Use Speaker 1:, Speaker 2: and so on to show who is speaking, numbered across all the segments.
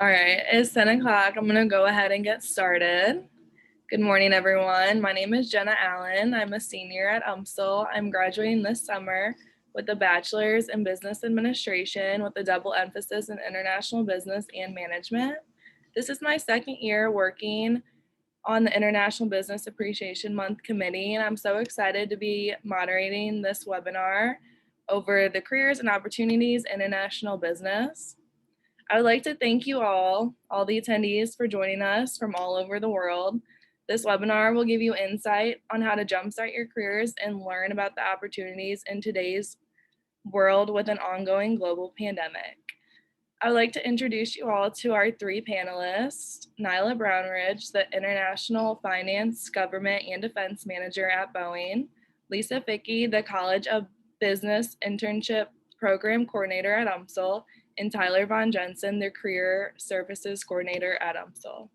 Speaker 1: All right, it's 10 o'clock. I'm going to go ahead and get started. Good morning, everyone. My name is Jenna Allen. I'm a senior at UMSL. I'm graduating this summer with a bachelor's in business administration with a double emphasis in international business and management. This is my second year working on the International Business Appreciation Month Committee, and I'm so excited to be moderating this webinar over the careers and opportunities in international business. I would like to thank you all the attendees, for joining us from all over the world. This webinar will give you insight on how to jumpstart your careers and learn about the opportunities in today's world with an ongoing global pandemic. I would like to introduce you all to our three panelists: Nyla Brownridge, the International Finance, Government, and Defense Manager at Boeing; Lisa Fickey, the College of Business Internship Program Coordinator at UMSL; and Tyler Von Jensen, the Career Services Coordinator at UMSL.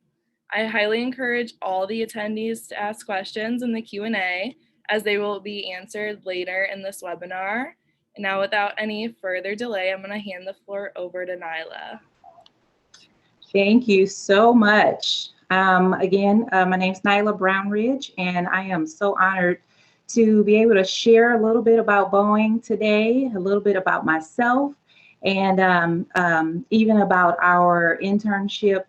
Speaker 1: I highly encourage all the attendees to ask questions in the Q&A, as they will be answered later in this webinar. And now, without any further delay, I'm going to hand the floor over to Nyla.
Speaker 2: Thank you so much. Again, my name's Nyla Brownridge, and I am so honored to be able to share a little bit about Boeing today, a little bit about myself, and even about our internship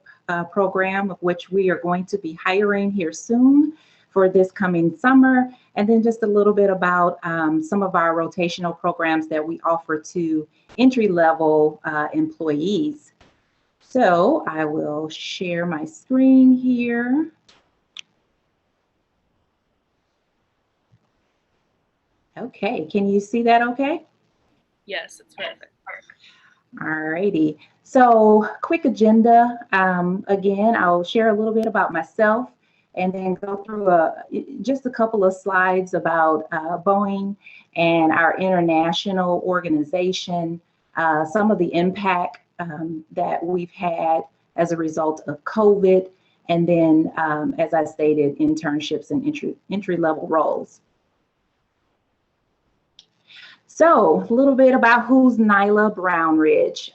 Speaker 2: program, of which we are going to be hiring here soon for this coming summer, and then just a little bit about some of our rotational programs that we offer to entry-level employees. So I will share my screen here. Okay, can you see that okay?
Speaker 1: Yes, it's perfect.
Speaker 2: All righty. So quick agenda. Again, I'll share a little bit about myself and then go through just a couple of slides about Boeing and our international organization, some of the impact that we've had as a result of COVID, and then, as I stated, internships and entry-level roles. So a little bit about who's Nyla Brownridge.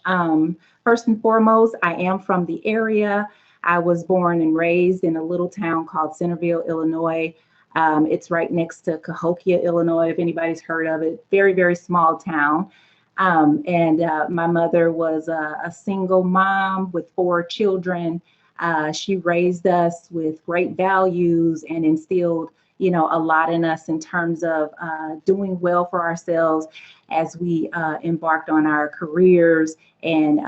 Speaker 2: First and foremost, I am from the area. I was born and raised in a little town called Centerville, Illinois. It's right next to Cahokia, Illinois, if anybody's heard of it. Very, very small town. My mother was a single mom with 4 children. She raised us with great values and instilled, a lot in us in terms of doing well for ourselves as we embarked on our careers and,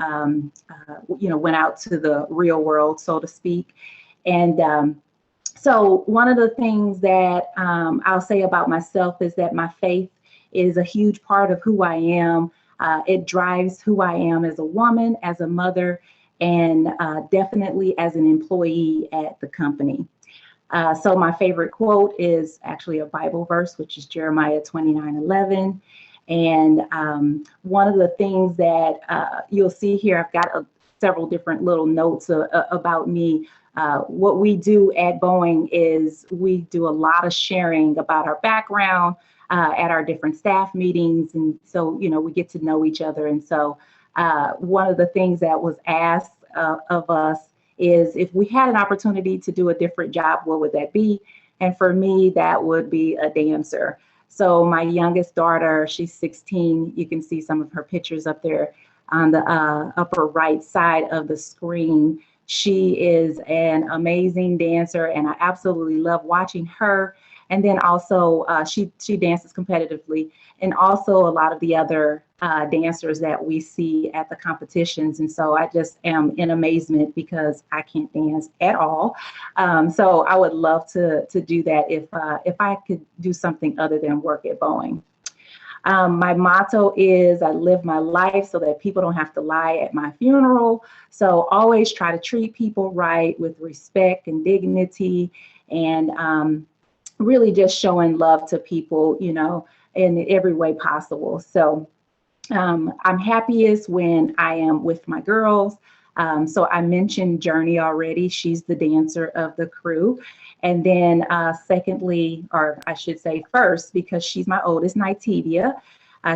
Speaker 2: went out to the real world, so to speak. And so one of the things that I'll say about myself is that my faith is a huge part of who I am. It drives who I am as a woman, as a mother, and definitely as an employee at the company. So my favorite quote is actually a Bible verse, which is Jeremiah 29:11. And one of the things that you'll see here, I've got several different little notes about me. What we do at Boeing is we do a lot of sharing about our background at our different staff meetings. And so, we get to know each other. And so one of the things that was asked of us is, if we had an opportunity to do a different job, what would that be? And for me, that would be a dancer. So my youngest daughter, she's 16. You can see some of her pictures up there on the upper right side of the screen. She is an amazing dancer, and I absolutely love watching her. And then also she dances competitively, and also a lot of the other dancers that we see at the competitions. And so I just am in amazement because I can't dance at all. So I would love to do that if I could do something other than work at Boeing. My motto is, I live my life so that people don't have to lie at my funeral. So always try to treat people right, with respect and dignity, and really just showing love to people, in every way possible. So I'm happiest when I am with my girls. So I mentioned Journey already. She's the dancer of the crew. And then secondly, or I should say first, because she's my oldest, Nitivia.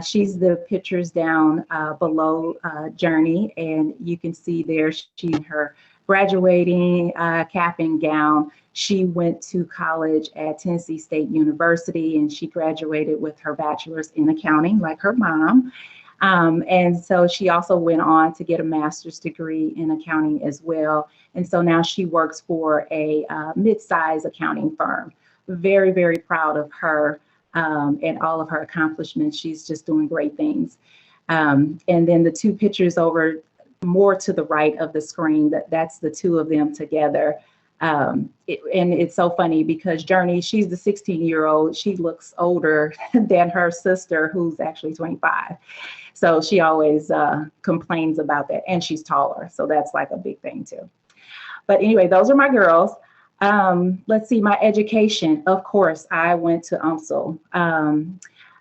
Speaker 2: She's the pictures down below Journey, and you can see there she in her graduating cap and gown. She went to college at Tennessee State University, and she graduated with her bachelor's in accounting, like her mom. And so she also went on to get a master's degree in accounting as well. And so now she works for a mid-sized accounting firm. Very, very proud of her and all of her accomplishments. She's just doing great things. And then the two pictures over more to the right of the screen, that's the two of them together. And it's so funny because Journey, she's the 16-year-old. She looks older than her sister, who's actually 25. So she always complains about that. And she's taller. So that's like a big thing too. But anyway, those are my girls. Let's see, my education. Of course, I went to UMSL.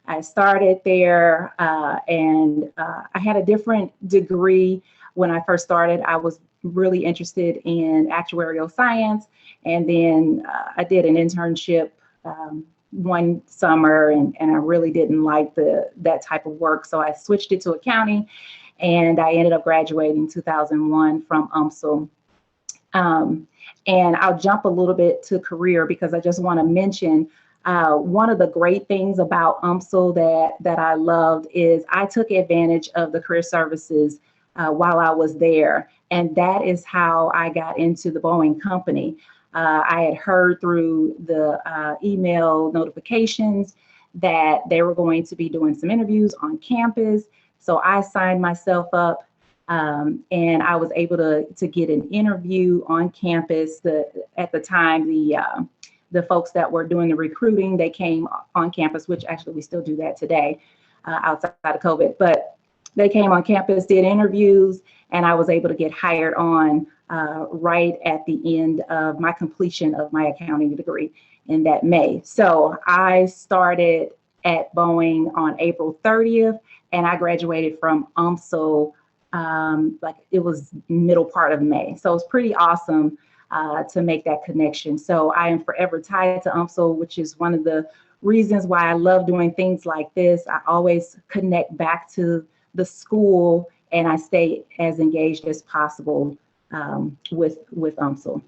Speaker 2: I started there and I had a different degree when I first started. I was really interested in actuarial science. And then I did an internship one summer and I really didn't like that type of work. So I switched it to accounting and I ended up graduating in 2001 from UMSL. And I'll jump a little bit to career because I just want to mention one of the great things about UMSL that I loved is I took advantage of the career services while I was there. And that is how I got into the Boeing company. I had heard through the email notifications that they were going to be doing some interviews on campus. So I signed myself up and I was able to get an interview on campus. At the time, the folks that were doing the recruiting, they came on campus, which actually we still do that today outside of COVID. But they came on campus, did interviews, and I was able to get hired on right at the end of my completion of my accounting degree in that May. So I started at Boeing on April 30th, and I graduated from UMSL like it was middle part of May. So it's pretty awesome to make that connection. So I am forever tied to UMSL, which is one of the reasons why I love doing things like this. I always connect back to the school and I stay as engaged as possible with UMSL.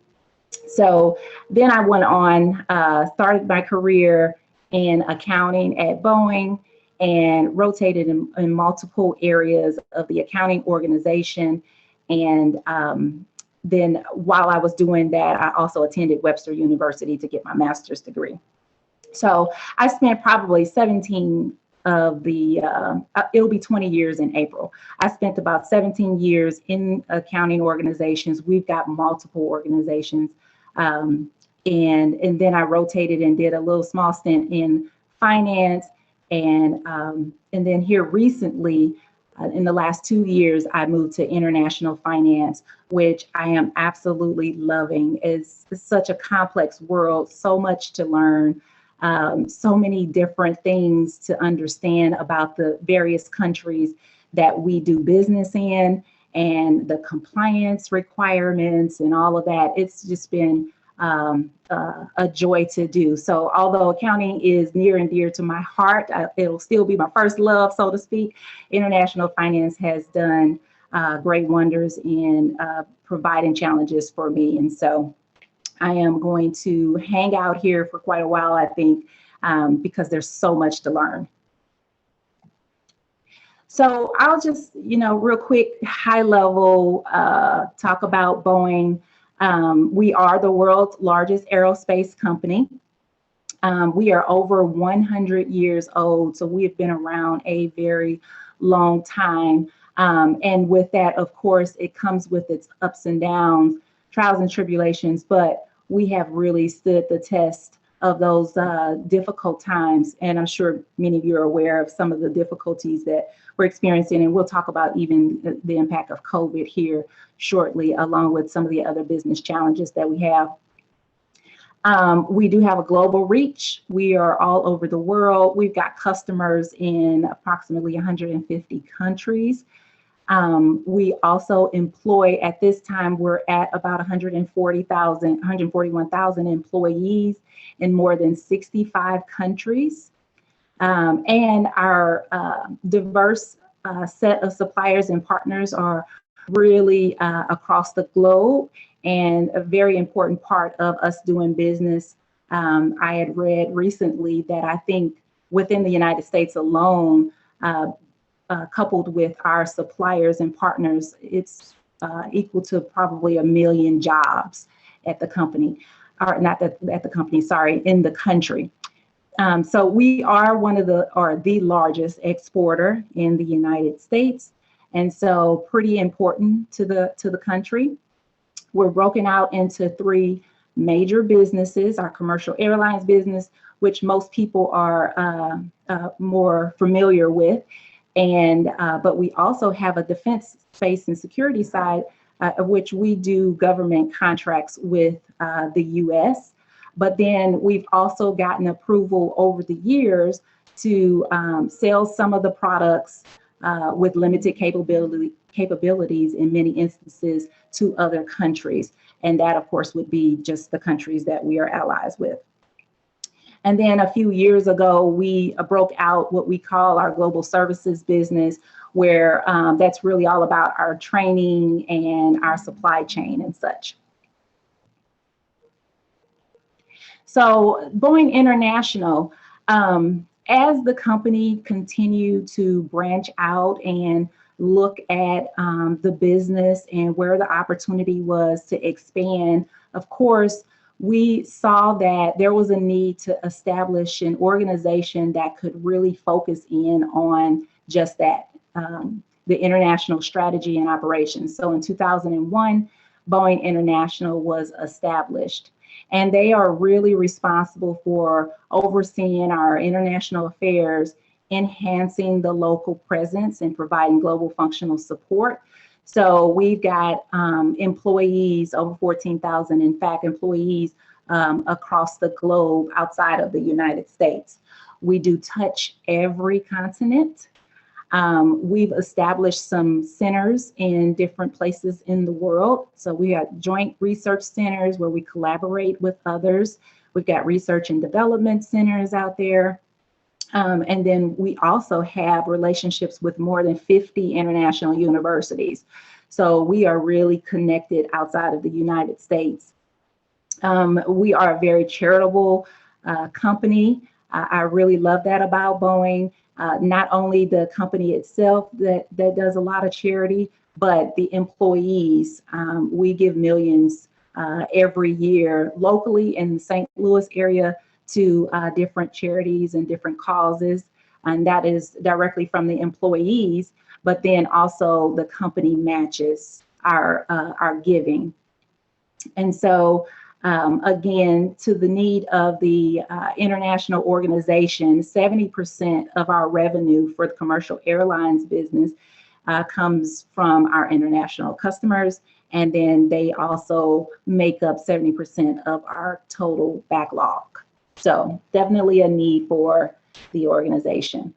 Speaker 2: So then I went on, started my career in accounting at Boeing and rotated in multiple areas of the accounting organization. And then while I was doing that, I also attended Webster University to get my master's degree. So I spent probably 17 of the, it'll be 20 years in April. I spent about 17 years in accounting organizations. We've got multiple organizations. And then I rotated and did a little small stint in finance. And then here recently, in the last 2 years, I moved to international finance, which I am absolutely loving. It's such a complex world, so much to learn. So many different things to understand about the various countries that we do business in and the compliance requirements and all of that. It's just been a joy to do. So although accounting is near and dear to my heart, it'll still be my first love, so to speak. International finance has done great wonders in providing challenges for me. And so I am going to hang out here for quite a while, I think, because there's so much to learn. So I'll just, real quick, high level, talk about Boeing. We are the world's largest aerospace company. We are over 100 years old, so we have been around a very long time. And with that, of course, it comes with its ups and downs, trials and tribulations, but we have really stood the test of those difficult times. And I'm sure many of you are aware of some of the difficulties that we're experiencing. And we'll talk about even the impact of COVID here shortly, along with some of the other business challenges that we have. We do have a global reach. We are all over the world. We've got customers in approximately 150 countries. We also employ, at this time, we're at about 141,000 employees in more than 65 countries. And our diverse set of suppliers and partners are really across the globe and a very important part of us doing business. I had read recently that I think within the United States alone, coupled with our suppliers and partners, it's equal to probably 1 million jobs at the company, or not at the company, sorry, in the country. So we are one of the largest exporter in the United States, and so pretty important to the country. We're broken out into 3 major businesses: our commercial airlines business, which most people are more familiar with, and but we also have a defense, space, and security side, of which we do government contracts with the U.S. But then we've also gotten approval over the years to sell some of the products with limited capabilities in many instances to other countries. And that, of course, would be just the countries that we are allies with. And then a few years ago, we broke out what we call our global services business, where that's really all about our training and our supply chain and such. So Boeing International, as the company continued to branch out and look at the business and where the opportunity was to expand, of course, we saw that there was a need to establish an organization that could really focus in on just that, the international strategy and operations. So in 2001, Boeing International was established. And they are really responsible for overseeing our international affairs, enhancing the local presence, and providing global functional support. So we've got employees, over 14,000, in fact, employees across the globe outside of the United States. We do touch every continent. We've established some centers in different places in the world. So we have joint research centers where we collaborate with others. We've got research and development centers out there. And then we also have relationships with more than 50 international universities. So we are really connected outside of the United States. We are a very charitable company. I really love that about Boeing. Not only the company itself that does a lot of charity, but the employees. We give millions every year locally in the St. Louis area to different charities and different causes. And that is directly from the employees, but then also the company matches our giving. And so again, to the need of the international organization, 70% of our revenue for the commercial airlines business comes from our international customers. And then they also make up 70% of our total backlog. So definitely a need for the organization.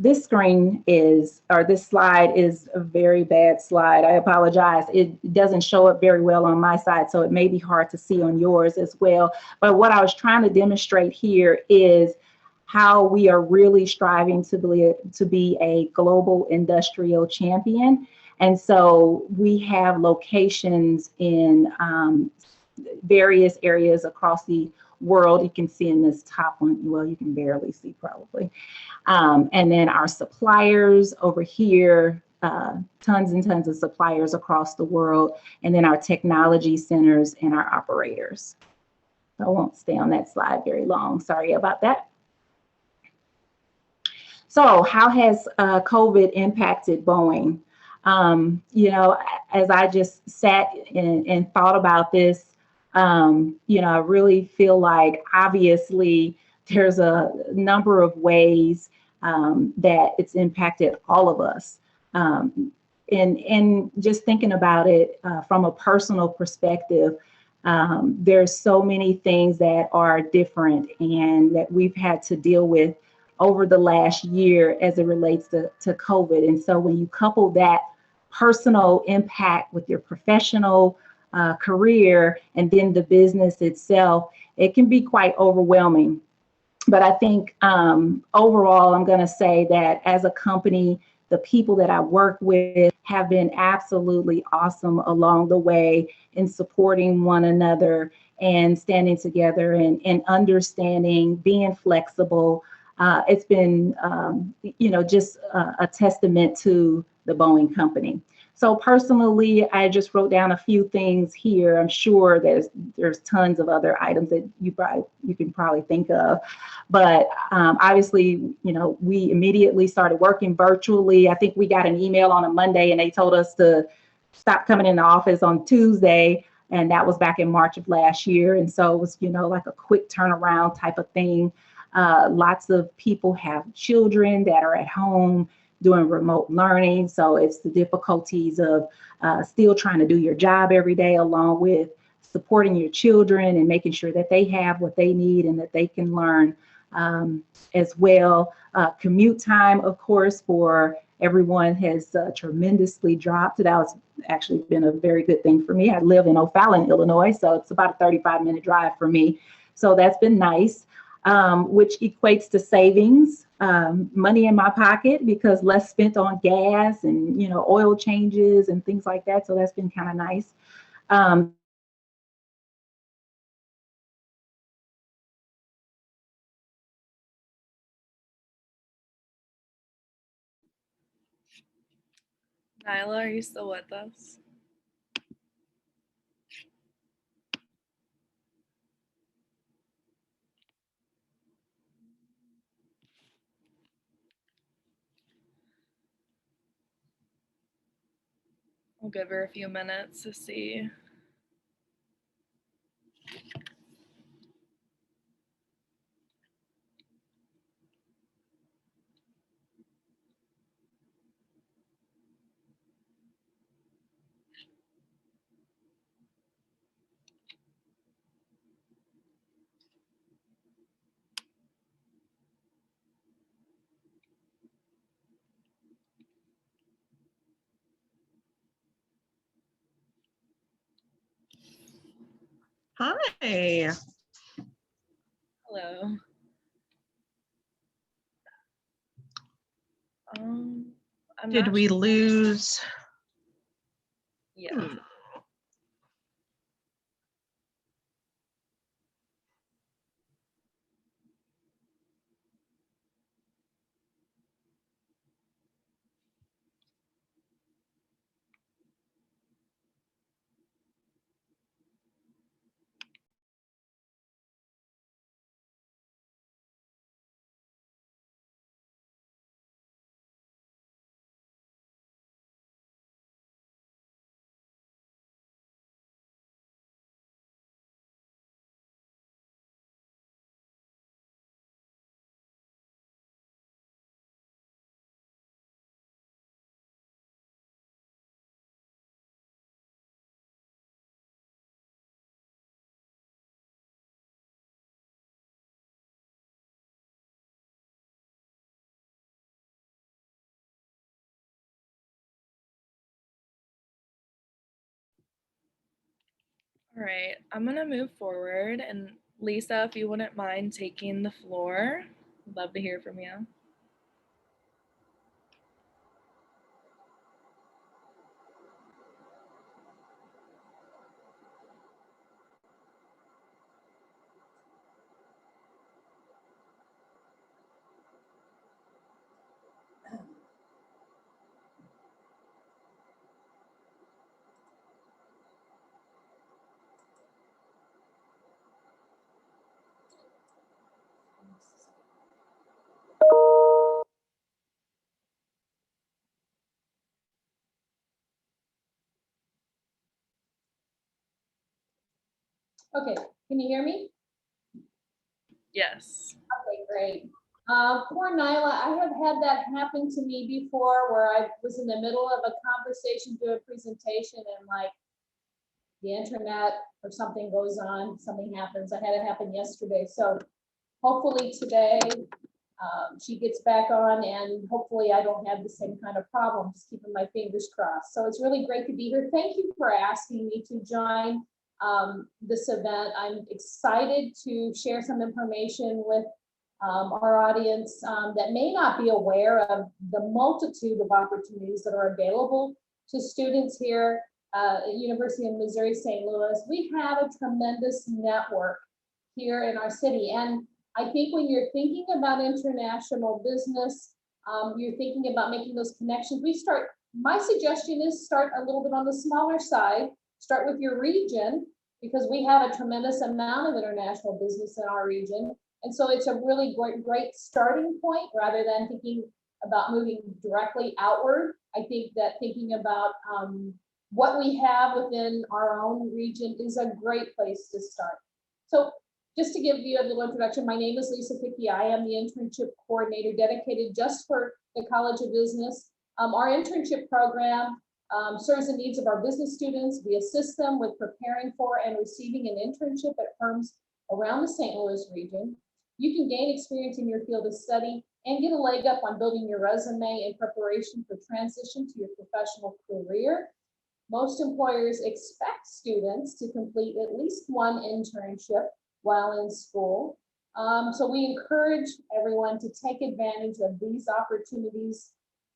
Speaker 2: This screen is, or this slide is a very bad slide. I apologize. It doesn't show up very well on my side, so it may be hard to see on yours as well. But what I was trying to demonstrate here is how we are really striving to be a global industrial champion. And so we have locations in various areas across the world. You can see in this top one, well, you can barely see probably. And then our suppliers over here, tons and tons of suppliers across the world. And then our technology centers and our operators. I won't stay on that slide very long. Sorry about that. So how has COVID impacted Boeing? You know, as I just sat and thought about this, you know, I really feel like obviously there's a number of ways that it's impacted all of us. And just thinking about it from a personal perspective, there's so many things that are different and that we've had to deal with over the last year as it relates to COVID. And so when you couple that personal impact with your professional career and then the business itself, it can be quite overwhelming. But I think overall, I'm going to say that as a company, the people that I work with have been absolutely awesome along the way in supporting one another and standing together and understanding, being flexible. It's been, just a testament to the Boeing company. So personally, I just wrote down a few things here. I'm sure there's tons of other items that you can probably think of, but obviously, we immediately started working virtually. I think we got an email on a Monday, and they told us to stop coming in the office on Tuesday, and that was back in March of last year. And so it was, like a quick turnaround type of thing. Lots of people have children that are at home doing remote learning. So it's the difficulties of still trying to do your job every day, along with supporting your children and making sure that they have what they need and that they can learn as well. Commute time, of course, for everyone has tremendously dropped. That was actually been a very good thing for me. I live in O'Fallon, Illinois, so it's about a 35-minute drive for me. So that's been nice, which equates to savings, money in my pocket because less spent on gas and, oil changes and things like that. So that's been kind of nice.
Speaker 1: Nyla, are you still with us? We'll give her a few minutes to see.
Speaker 3: Hi.
Speaker 1: Hello.
Speaker 3: Did we lose?
Speaker 1: Yeah. All right, I'm gonna move forward, and Lisa, if you wouldn't mind taking the floor, I'd love to hear from you.
Speaker 4: Okay, can you hear me?
Speaker 1: Yes.
Speaker 4: Okay, great. Poor Nyla, I have had that happen to me before where I was in the middle of a conversation, do a presentation, and like the internet or something goes on, something happens. I had it happen yesterday. So hopefully today she gets back on and hopefully I don't have the same kind of problem, just keeping my fingers crossed. So it's really great to be here. Thank you for asking me to join this event. I'm excited to share some information with our audience that may not be aware of the multitude of opportunities that are available to students here at University of Missouri St. Louis. We have a tremendous network here in our city. And I think when you're thinking about international business, you're thinking about making those connections. My suggestion is start a little bit on the smaller side, start with your region, because we have a tremendous amount of international business in our region. And so it's a really great starting point rather than thinking about moving directly outward. I think that thinking about what we have within our own region is a great place to start. So just to give you a little introduction, my name is Lisa Pickey. I am the internship coordinator dedicated just for the College of Business. Our internship program serves the needs of our business students. We assist them with preparing for and receiving an internship at firms around the St. Louis region. You can gain experience in your field of study and get a leg up on building your resume in preparation for transition to your professional career. Most employers expect students to complete at least one internship while in school. So we encourage everyone to take advantage of these opportunities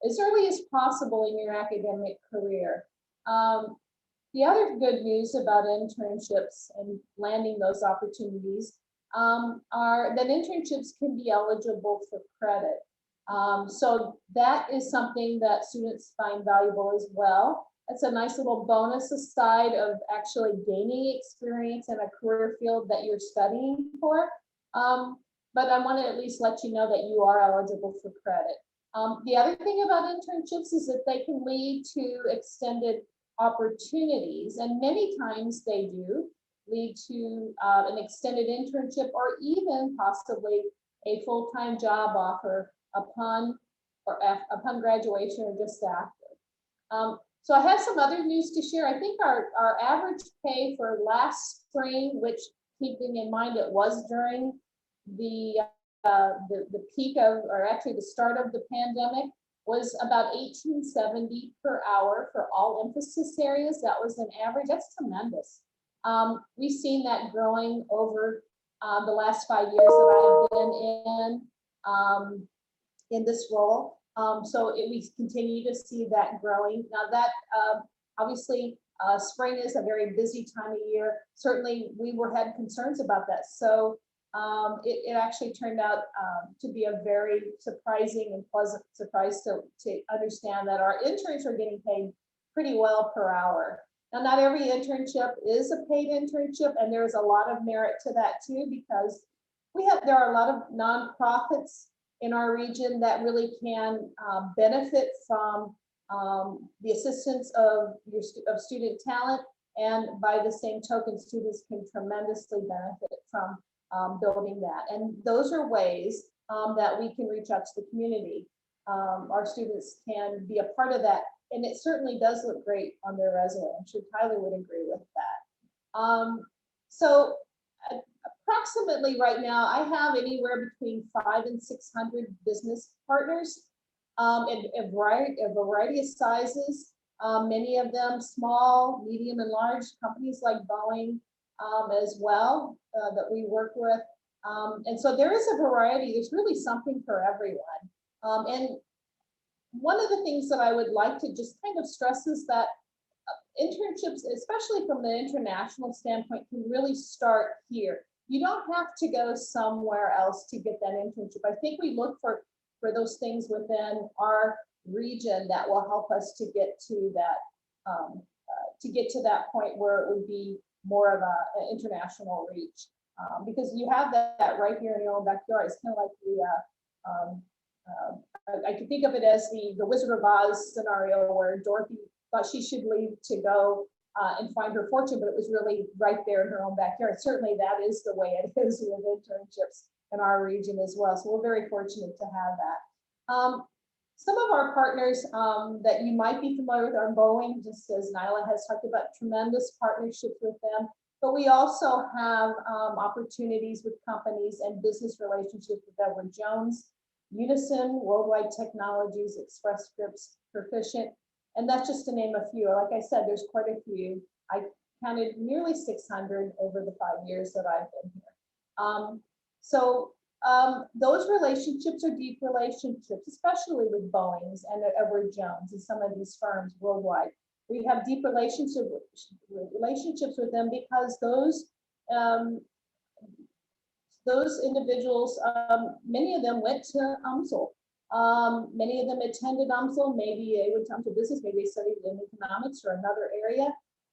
Speaker 4: as early as possible in your academic career. The other good news about internships and landing those opportunities are that internships can be eligible for credit. So that is something that students find valuable as well. It's a nice little bonus aside of actually gaining experience in a career field that you're studying for. But I want to at least let you know that you are eligible for credit. The other thing about internships is that they can lead to extended opportunities, and many times they do lead to an extended internship or even possibly a full-time job offer upon graduation or just after. So I have some other news to share. I think our average pay for last spring, which keeping in mind it was during the peak of, or actually the start of the pandemic, was about $18.70 per hour for all emphasis areas. That was an average. That's tremendous. We've seen that growing over the last 5 years that I have been in this role. So we continue to see that growing. Now that obviously spring is a very busy time of year. Certainly we had concerns about that. So it actually turned out to be a very surprising and pleasant surprise to understand that our interns are getting paid pretty well per hour. Now, not every internship is a paid internship, and there's a lot of merit to that too, because there are a lot of nonprofits in our region that really can benefit from the assistance of student talent, and by the same token, students can tremendously benefit from building that. And those are ways that we can reach out to the community. Our students can be a part of that, and it certainly does look great on their resume. I'm sure Tyler would agree with that. So approximately right now, I have anywhere between 500 and 600 business partners in a variety of sizes, many of them small, medium, and large companies like Boeing as well that we work with. And so there is a variety. There's really something for everyone. And one of the things that I would like to just kind of stress is that internships, especially from the international standpoint, can really start here. You don't have to go somewhere else to get that internship. I think we look for those things within our region that will help us to get to that point where it would be more of an international reach. Because you have that right here in your own backyard. It's kind of like I could think of it as the Wizard of Oz scenario where Dorothy thought she should leave to go and find her fortune, but it was really right there in her own backyard. Certainly that is the way it is with internships in our region as well. So we're very fortunate to have that. Some of our partners that you might be familiar with are Boeing, just as Nyla has talked about, tremendous partnerships with them. But we also have opportunities with companies and business relationships with Edward Jones, Unison, Worldwide Technologies, Express Scripts, Proficient, and that's just to name a few. Like I said, there's quite a few. I counted nearly 600 over the 5 years that I've been here. So those relationships are deep relationships, especially with Boeing's and Edward Jones and some of these firms worldwide. We have deep relationships with them because those individuals, many of them went to UMSL. Many of them attended UMSL. Maybe they went to UMSL business, maybe they studied in economics or another area,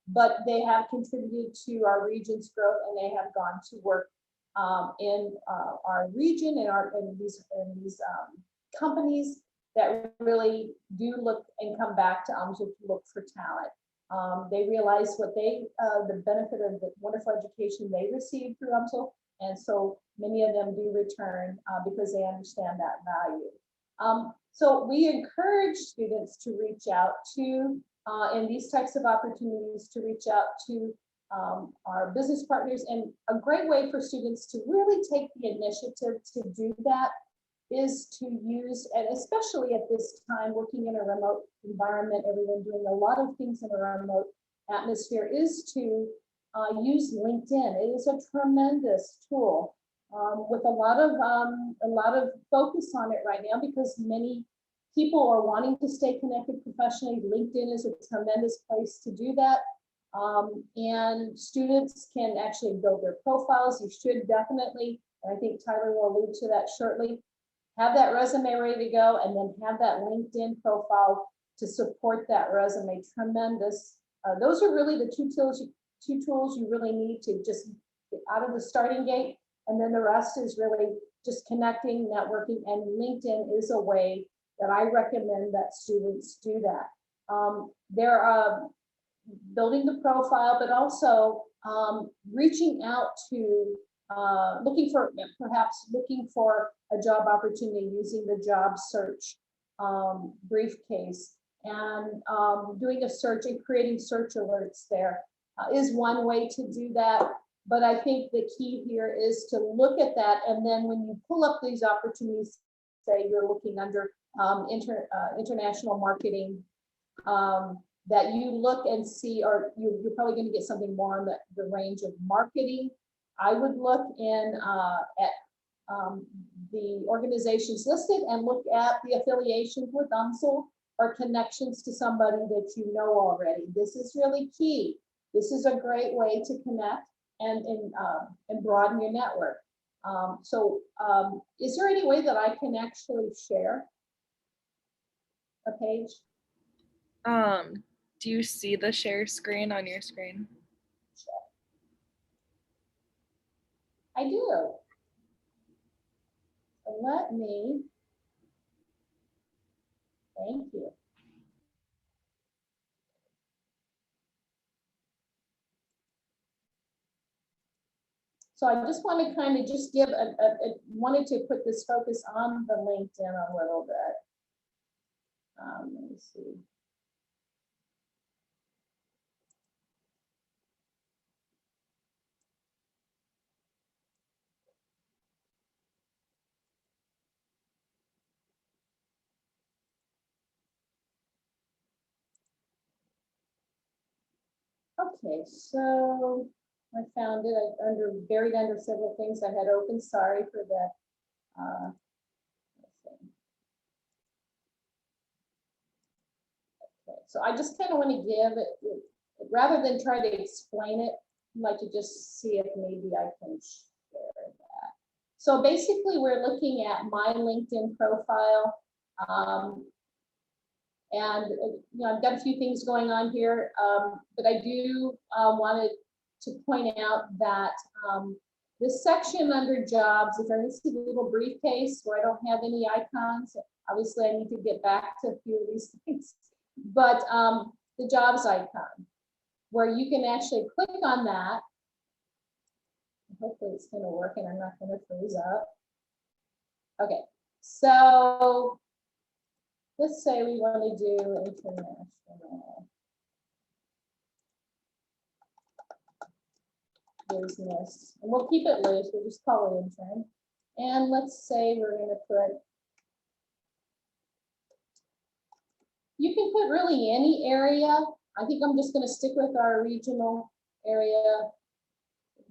Speaker 4: but they have contributed to our region's growth, and they have gone to work in our region and these companies that really do look and come back to UMSL to look for talent. They realize what the benefit of the wonderful education they received through UMSL, and so many of them do return because they understand that value. So we encourage students to reach out to, in these types of opportunities, to reach out to our business partners. And a great way for students to really take the initiative to do that is to use, and especially at this time, working in a remote environment, everyone doing a lot of things in a remote atmosphere, is to use LinkedIn. It is a tremendous tool with a lot of focus on it right now because many people are wanting to stay connected professionally. LinkedIn is a tremendous place to do that. And students can actually build their profiles. You should definitely, and I think Tyler will allude to that shortly, have that resume ready to go, and then have that LinkedIn profile to support that resume. Tremendous. Those are really the two tools you really need to just get out of the starting gate. And then the rest is really just connecting, networking, and LinkedIn is a way that I recommend that students do that. They're building the profile, but also reaching out to looking for a job opportunity using the job search briefcase, and doing a search and creating search alerts there is one way to do that. But I think the key here is to look at that, and then when you pull up these opportunities, say you're looking under international marketing, that you look and see, or you're probably going to get something more on the range of marketing. I would look at the organizations listed and look at the affiliations with UMSL or connections to somebody that you know already. This is really key. This is a great way to connect and broaden your network. Is there any way that I can actually share a page?
Speaker 1: Do you see the share screen on your screen?
Speaker 4: I do. So let me, thank you. So I just want to kind of just give wanted to put this focus on the LinkedIn a little bit. Let me see. Okay, so I found it buried under several things I had open. Sorry for that. Let's see. Okay, so I just kind of want to give it, rather than try to explain it, I'd like to just see if maybe I can share that. So basically, we're looking at my LinkedIn profile. And I've got a few things going on here, but I do wanted to point out that this section under jobs, if I see the little briefcase where I don't have any icons, obviously I need to get back to a few of these things, but the jobs icon, where you can actually click on that. Hopefully it's going to work and I'm not going to freeze up. Okay, so let's say we want to do international business, and we'll keep it loose. We'll just call it intern. And let's say we're going to put, you can put really any area. I think I'm just going to stick with our regional area.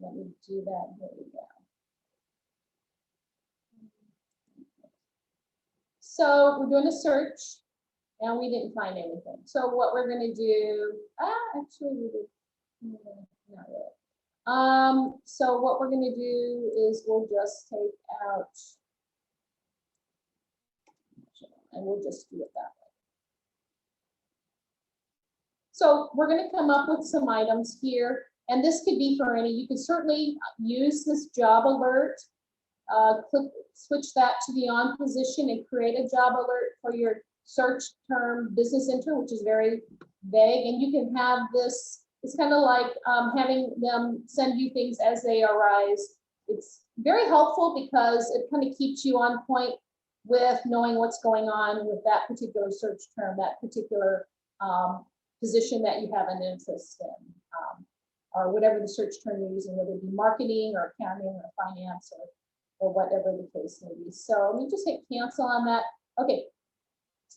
Speaker 4: Let me do that. Here we go. So we're doing a search and we didn't find anything. So what we're going to do, actually we did, not really. So what we're going to do is we'll just take out, and we'll just do it that way. So we're going to come up with some items here, and this could be for any, you could certainly use this job alert, switch that to the on position and create a job alert for your search term business intern, which is very vague. And you can have this, it's kind of like having them send you things as they arise. It's very helpful because it kind of keeps you on point with knowing what's going on with that particular search term, that particular position that you have an interest in, or whatever the search term you're using, whether it be marketing or accounting or finance or whatever the case may be. So let me just hit cancel on that. Okay.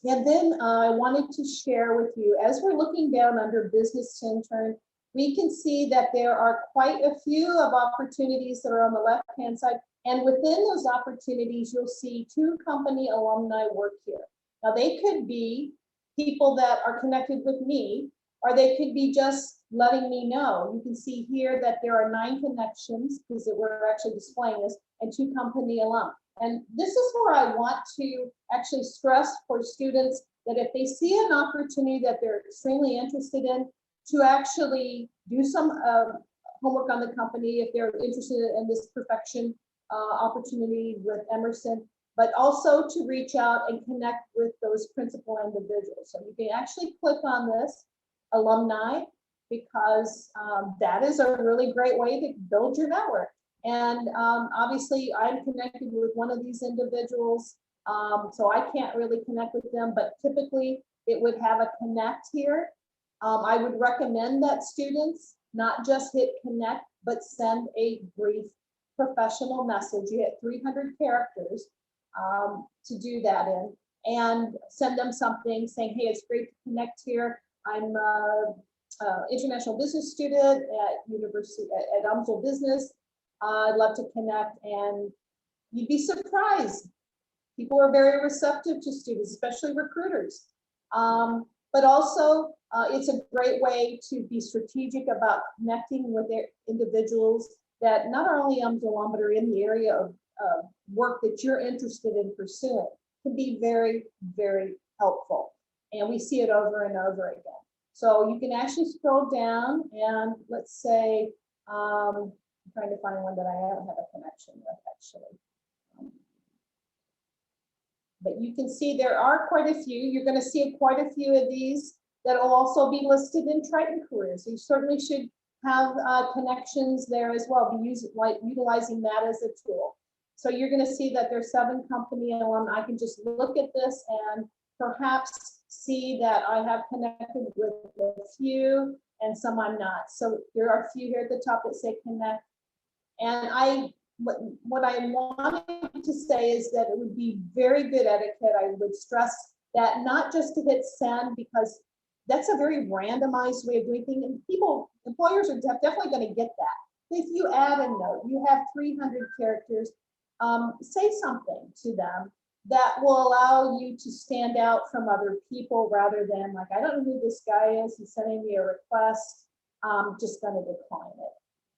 Speaker 4: And then I wanted to share with you, as we're looking down under business intern, we can see that there are quite a few of opportunities that are on the left-hand side. And within those opportunities, you'll see 2 company alumni work here. Now they could be people that are connected with me, or they could be just letting me know. You can see here that there are 9 connections, because we're actually displaying this, and 2 company alum. And this is where I want to actually stress for students that if they see an opportunity that they're extremely interested in, to actually do some homework on the company if they're interested in this perfection opportunity with Emerson, but also to reach out and connect with those principal individuals. So you can actually click on this alumni, because that is a really great way to build your network. And obviously I'm connected with one of these individuals, so I can't really connect with them, but typically it would have a connect here. I would recommend that students not just hit connect, but send a brief professional message. You hit 300 characters to do that in, and send them something saying, hey, it's great to connect here. I'm an international business student at University at UMSL Business. I'd love to connect, and you'd be surprised. People are very receptive to students, especially recruiters. But also, it's a great way to be strategic about connecting with their individuals that not only UMSL, but are in the area of work that you're interested in pursuing. Can be very, very helpful. And we see it over and over again. So you can actually scroll down and let's say, I'm trying to find one that I don't have a connection with actually. But you can see there are quite a few. You're going to see quite a few of these that will also be listed in Triton Careers. So you certainly should have connections there as well. Be utilizing that as a tool. So you're going to see that there's 7 company alum. I can just look at this and perhaps see that I have connected with a few and some I'm not. So there are a few here at the top that say connect. And what I wanted to say is that it would be very good etiquette. I would stress that not just to hit send, because that's a very randomized way of doing things. And employers are definitely going to get that. If you add a note, you have 300 characters, say something to them that will allow you to stand out from other people rather than like, I don't know who this guy is, he's sending me a request, I'm just going to decline it.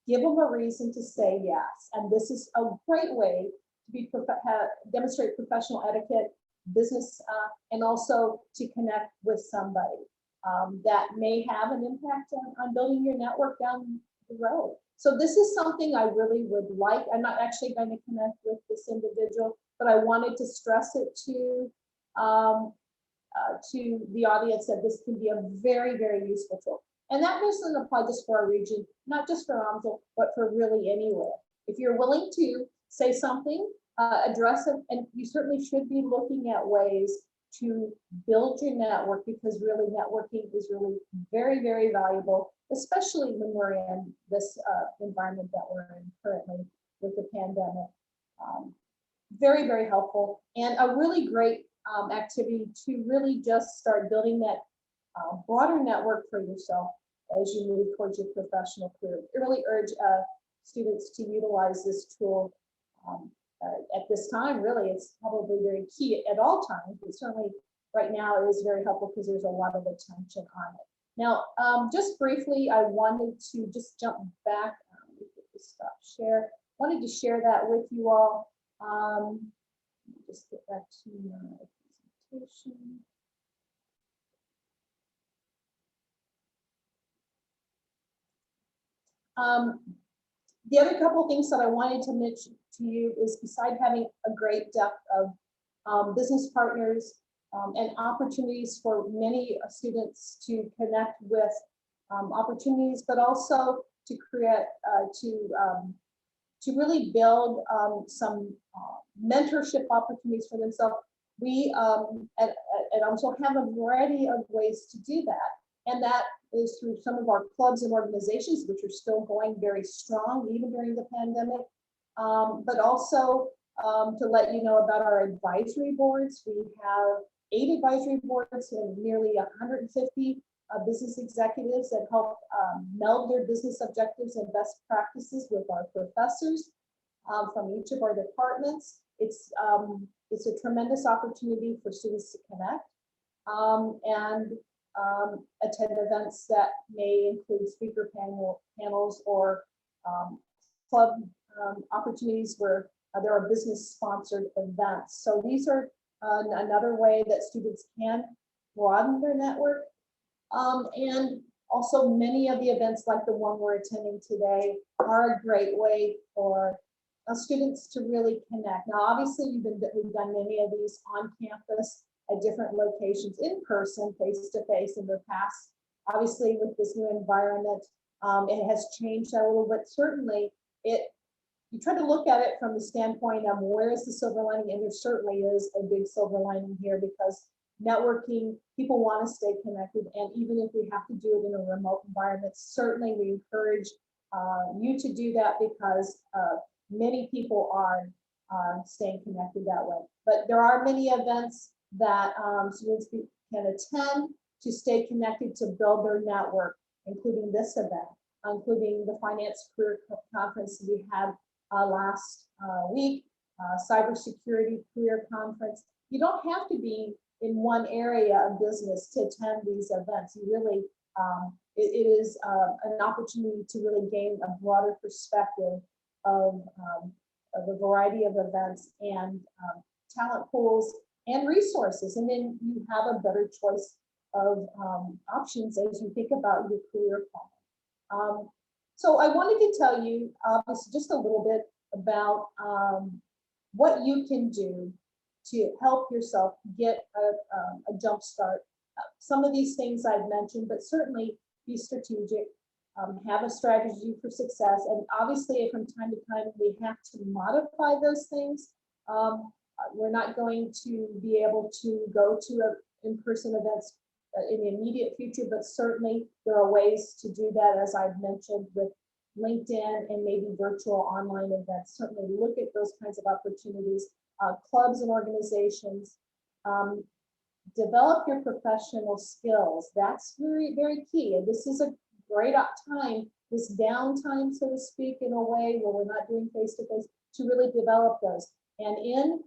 Speaker 4: Give them a reason to say yes. And this is a great way to demonstrate professional etiquette, business, and also to connect with somebody that may have an impact on building your network down the road. So this is something I really would like. I'm not actually going to connect with this individual, but I wanted to stress it to the audience that this can be a very, very useful tool. And that doesn't apply just for our region, not just for UMSL, but for really anywhere. If you're willing to say something, address it, and you certainly should be looking at ways to build your network, because really networking is really very, very valuable, especially when we're in this environment that we're in currently with the pandemic. Very, very helpful, and a really great activity to really just start building that broader network for yourself as you move towards your professional career. I really urge students to utilize this tool at this time, really, it's probably very key at all times, but certainly right now it is very helpful because there's a lot of attention on it. Now, just briefly, I wanted to just jump back. Stop share. Wanted to share that with you all. Just get back to my presentation. The other couple things that I wanted to mention to you is, beside having a great depth of business partners and opportunities for many students to connect with opportunities, but also to create, to really build some mentorship opportunities for themselves. We at UMSL have a variety of ways to do that. And that is through some of our clubs and organizations, which are still going very strong, even during the pandemic. But also to let you know about our advisory boards. We have 8 advisory boards and nearly 150 business executives that help meld their business objectives and best practices with our professors from each of our departments. It's a tremendous opportunity for students to connect and attend events that may include speaker panels or club opportunities where there are business sponsored events. So these are another way that students can broaden their network. And also many of the events like the one we're attending today are a great way for students to really connect. Now, obviously, we've done many of these on campus at different locations, in person, face to face in the past. Obviously, with this new environment, it has changed a little bit. Certainly, you try to look at it from the standpoint of where is the silver lining, and there certainly is a big silver lining here, because networking, people want to stay connected, and even if we have to do it in a remote environment, certainly we encourage you to do that, because many people are staying connected that way. But there are many events that students can attend to stay connected, to build their network, including this event, including the Finance Career Conference we had last week, Cybersecurity Career Conference. You don't have to be in one area of business to attend these events. You really, it is an opportunity to really gain a broader perspective of a variety of events and talent pools and resources. And then you have a better choice of options as you think about your career plan. So I wanted to tell you just a little bit about what you can do to help yourself get a jump start. Some of these things I've mentioned, but certainly be strategic, have a strategy for success. And obviously from time to time, we have to modify those things. We're not going to be able to go to in-person events in the immediate future, but certainly there are ways to do that, as I've mentioned, with LinkedIn and maybe virtual online events. Certainly look at those kinds of opportunities. Clubs and organizations, develop your professional skills. That's very, very key. And this is a great time, this downtime, so to speak, in a way where we're not doing face-to-face, to really develop those. And in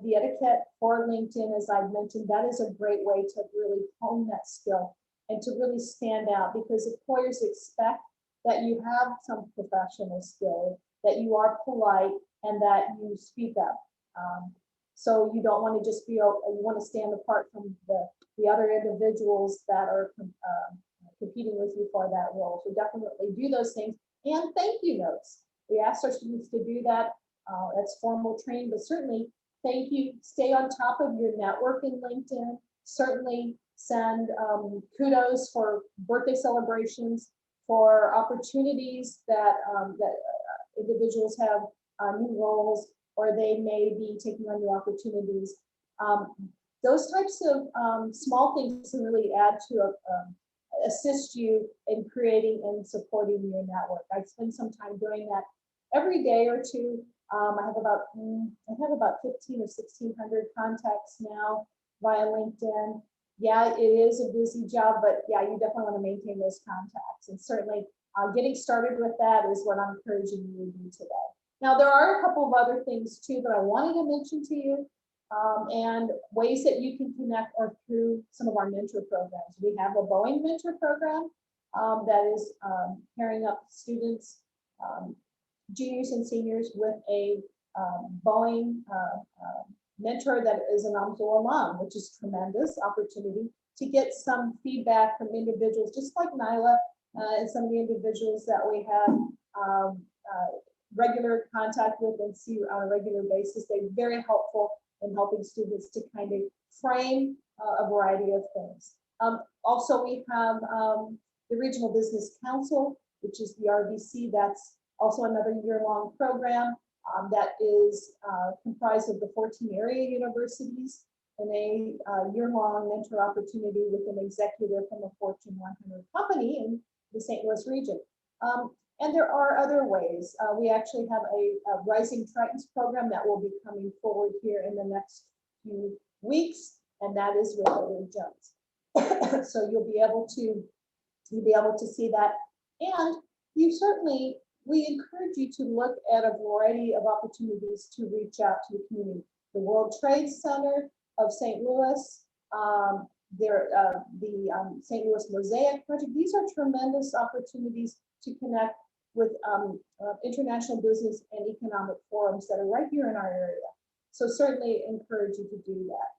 Speaker 4: the etiquette for LinkedIn, as I've mentioned, that is a great way to really hone that skill and to really stand out, because employers expect that you have some professional skill, that you are polite, and that you speak up. So you don't want to just be, you want to stand apart from the other individuals that are competing with you for that role. So definitely do those things. And thank you notes. We ask our students to do that. That's formal training, but certainly thank you. Stay on top of your network in LinkedIn. Certainly send kudos for birthday celebrations, for opportunities that individuals have new roles, or they may be taking on new opportunities. Those types of small things can really add to assist you in creating and supporting your network. I spend some time doing that every day or two. I have about 15 or 1,600 contacts now via LinkedIn. Yeah, it is a busy job, but yeah, you definitely want to maintain those contacts. And certainly getting started with that is what I'm encouraging you to do today. Now, there are a couple of other things too that I wanted to mention to you, and ways that you can connect are through some of our mentor programs. We have a Boeing mentor program that is pairing up students, juniors and seniors with a Boeing mentor that is an UMSL alum, which is tremendous opportunity to get some feedback from individuals just like Nyla and some of the individuals that we have regular contact with and see on a regular basis. They're very helpful in helping students to kind of frame a variety of things. Also, we have the Regional Business Council, which is the RBC. That's also another year-long program that is comprised of the 14 area universities and a year-long mentor opportunity with an executive from a Fortune 100 company in the St. Louis region. And there are other ways. We actually have a Rising Tritons program that will be coming forward here in the next few weeks, and that is with Lily Jones. So you'll be able to see that. And we encourage you to look at a variety of opportunities to reach out to the community. The World Trade Center of St. Louis, the St. Louis Mosaic Project. These are tremendous opportunities to connect with international business and economic forums that are right here in our area. So certainly encourage you to do that.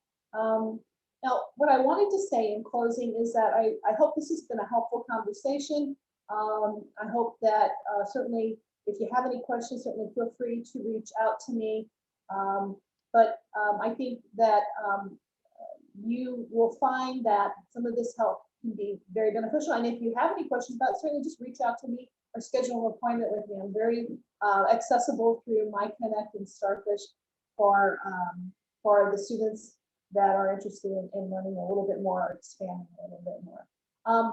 Speaker 4: Now, what I wanted to say in closing is that I hope this has been a helpful conversation. I hope that certainly if you have any questions, certainly feel free to reach out to me. But I think that you will find that some of this help can be very beneficial. And if you have any questions about it, certainly just reach out to me or schedule an appointment with me. I'm very accessible through My Connect and Starfish for the students that are interested in learning a little bit more or expanding a little bit more.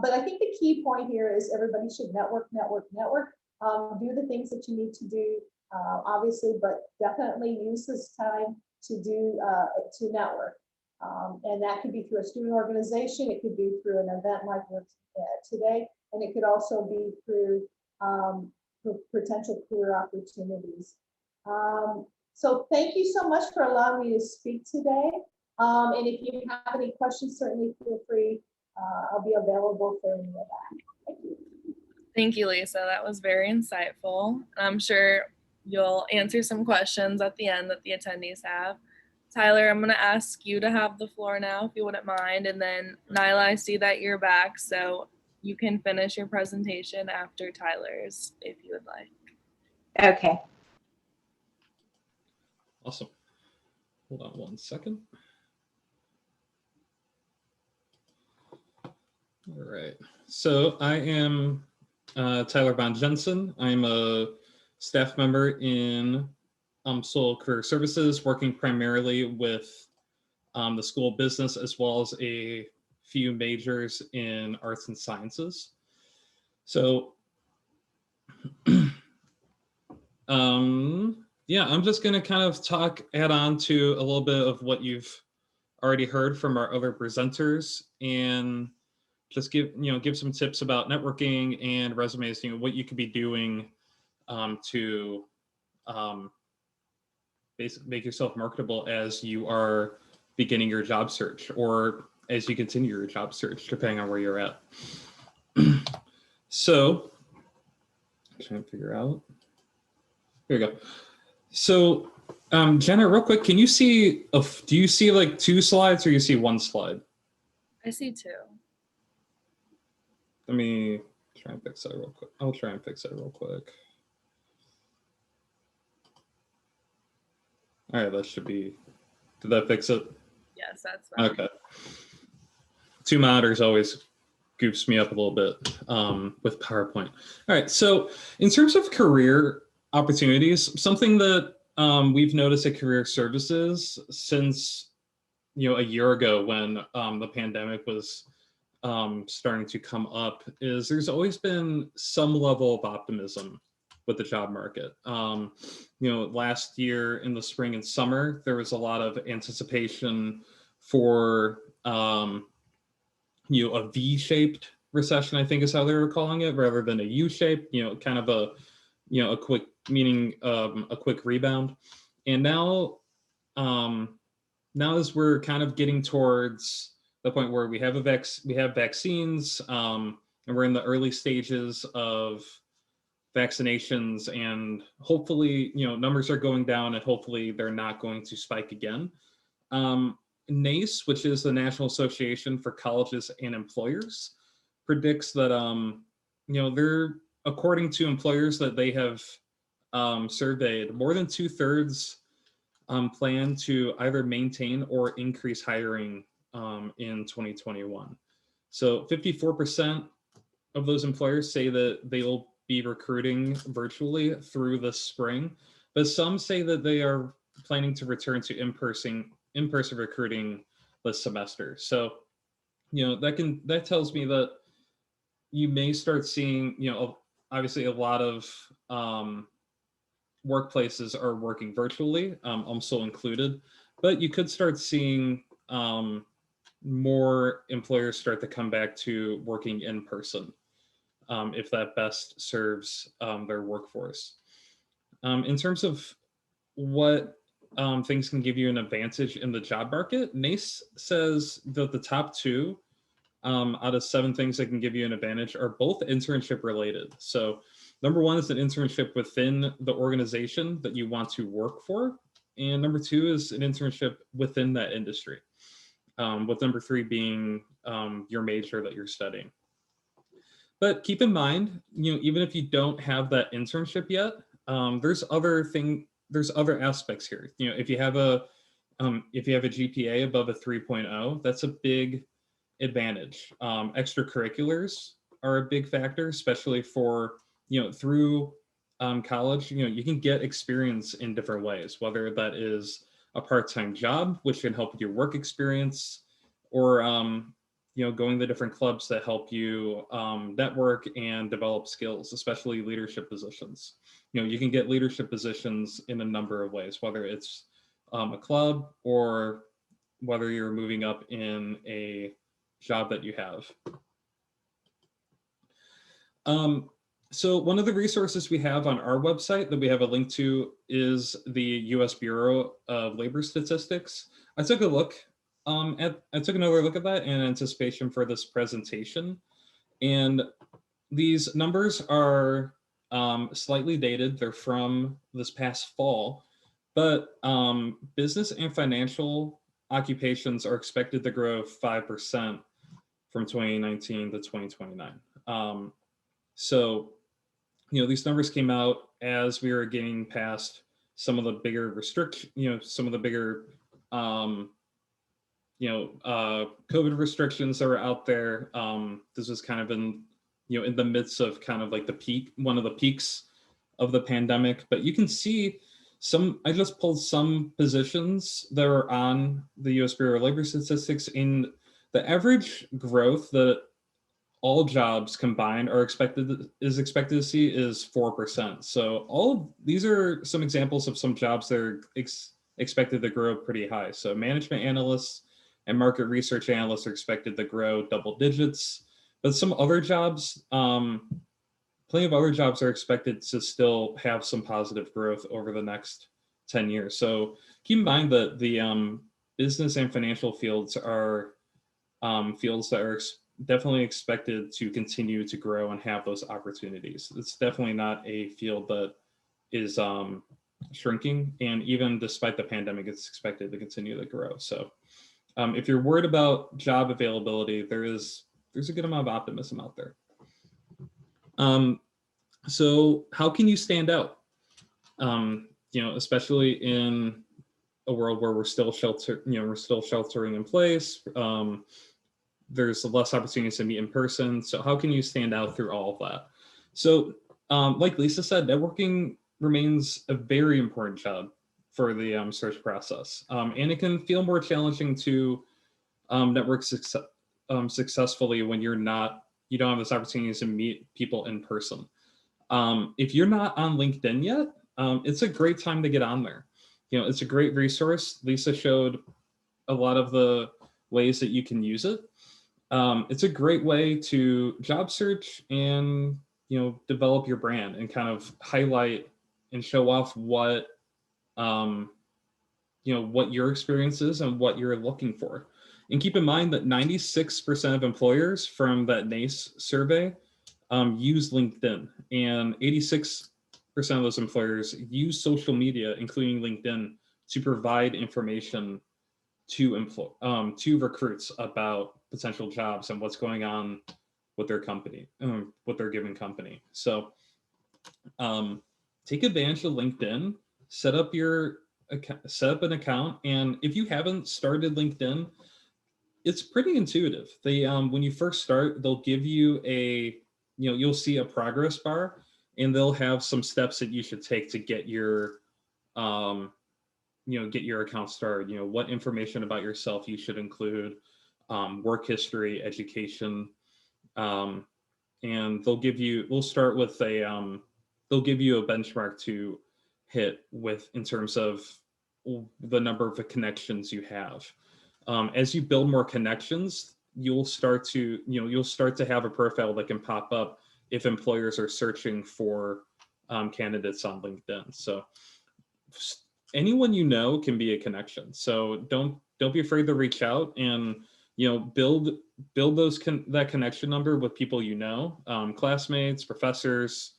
Speaker 4: But I think the key point here is everybody should network. Do the things that you need to do, obviously, but definitely use this time to network. And that could be through a student organization. It could be through an event like today, and it could also be through potential career opportunities. So thank you so much for allowing me to speak today. And if you have any questions, certainly feel free. I'll be available for any of that. Thank you.
Speaker 1: Thank you, Lisa. That was very insightful. I'm sure you'll answer some questions at the end that the attendees have. Tyler, I'm going to ask you to have the floor now, if you wouldn't mind. And then Nyla, I see that you're back, so you can finish your presentation after Tyler's, if you would like.
Speaker 2: Okay.
Speaker 5: Awesome. Hold on one second. All right. So I am Tyler Von Jensen. I'm a staff member in UMSL Career Services, working primarily with the School of Business, as well as a few majors in arts and sciences. So yeah, I'm just going to kind of add on to a little bit of what you've already heard from our other presenters, and just give some tips about networking and resumes, what you could be doing to basically make yourself marketable as you are beginning your job search, or as you continue your job search, depending on where you're at. So I'm trying to figure out. Here we go. So Jenna, real quick, can you see, do you see like 2 slides, or you see 1 slide?
Speaker 1: I see 2.
Speaker 5: Let me try and fix that real quick. I'll try and fix that real quick. All right, that should be, did that fix it?
Speaker 1: Yes, that's fine.
Speaker 5: Okay. 2 monitors always goofs me up a little bit with PowerPoint. All right, so in terms of career opportunities, something that we've noticed at Career Services since a year ago when the pandemic was starting to come up is there's always been some level of optimism with the job market. Last year in the spring and summer, there was a lot of anticipation for a V-shaped recession, I think is how they were calling it, rather than a U-shaped, kind of a a quick rebound. And now, as we're kind of getting towards the point where we have vaccines, and we're in the early stages of vaccinations, and hopefully, numbers are going down, and hopefully they're not going to spike again. NACE, which is the National Association for Colleges and Employers, predicts that they're, according to employers that they have surveyed, more than 2/3 plan to either maintain or increase hiring in 2021. So 54% of those employers say that they will be recruiting virtually through the spring, but some say that they are planning to return to in-person recruiting this semester. So, that tells me that you may start seeing, obviously a lot of workplaces are working virtually, UMSL included, but you could start seeing more employers start to come back to working in person, if that best serves their workforce. In terms of what things can give you an advantage in the job market, NACE says that the top 2 out of 7 things that can give you an advantage are both internship related. So number 1 is an internship within the organization that you want to work for. And number 2 is an internship within that industry, with number 3 being your major that you're studying. But keep in mind, even if you don't have that internship yet, there's other aspects here. If you have a GPA above a 3.0, that's a big advantage. Extracurriculars are a big factor, especially for, through college. You can get experience in different ways, whether that is a part-time job, which can help with your work experience, or going to different clubs that help you network and develop skills, especially leadership positions. You can get leadership positions in a number of ways, whether it's a club or whether you're moving up in a job that you have. So one of the resources we have on our website that we have a link to is the U.S. Bureau of Labor Statistics. I took another look at that in anticipation for this presentation, and these numbers are slightly dated. They're from this past fall, but business and financial occupations are expected to grow 5% from 2019 to 2029. So, these numbers came out as we were getting past some of the bigger COVID restrictions that were out there. This was kind of in the midst of kind of like one of the peaks of the pandemic. But you can see I just pulled some positions that are on the U.S. Bureau of Labor Statistics, and the average growth that all jobs combined is expected to see is 4%. So these are some examples of some jobs that are expected to grow pretty high. So management analysts and market research analysts are expected to grow double digits, but some other jobs, plenty of other jobs are expected to still have some positive growth over the next 10 years. So keep in mind that the business and financial fields are fields that are definitely expected to continue to grow and have those opportunities. It's definitely not a field that is shrinking, and even despite the pandemic, it's expected to continue to grow. So if you're worried about job availability, there's a good amount of optimism out there. So how can you stand out? Especially in a world where we're still sheltering in place. There's less opportunities to meet in person. So how can you stand out through all of that? So like Lisa said, networking remains a very important job for the search process. And it can feel more challenging to network successfully when you don't have this opportunity to meet people in person. If you're not on LinkedIn yet, it's a great time to get on there. It's a great resource. Lisa showed a lot of the ways that you can use it. It's a great way to job search and develop your brand and kind of highlight and show off what, what your experience is and what you're looking for. And keep in mind that 96% of employers from that NACE survey use LinkedIn, and 86% of those employers use social media, including LinkedIn, to provide information to to recruits about potential jobs and what's going on with their company, with their given company. So take advantage of LinkedIn, set up an account, and if you haven't started LinkedIn, it's pretty intuitive. They when you first start, they'll give you you'll see a progress bar, and they'll have some steps that you should take to get your get your account started. What information about yourself you should include, work history, education, and they'll start with they'll give you a benchmark to hit in terms of the number of connections you have. As you build more connections, you'll start to have a profile that can pop up if employers are searching for candidates on LinkedIn. So anyone can be a connection. So don't be afraid to reach out and build that connection number with people classmates, professors,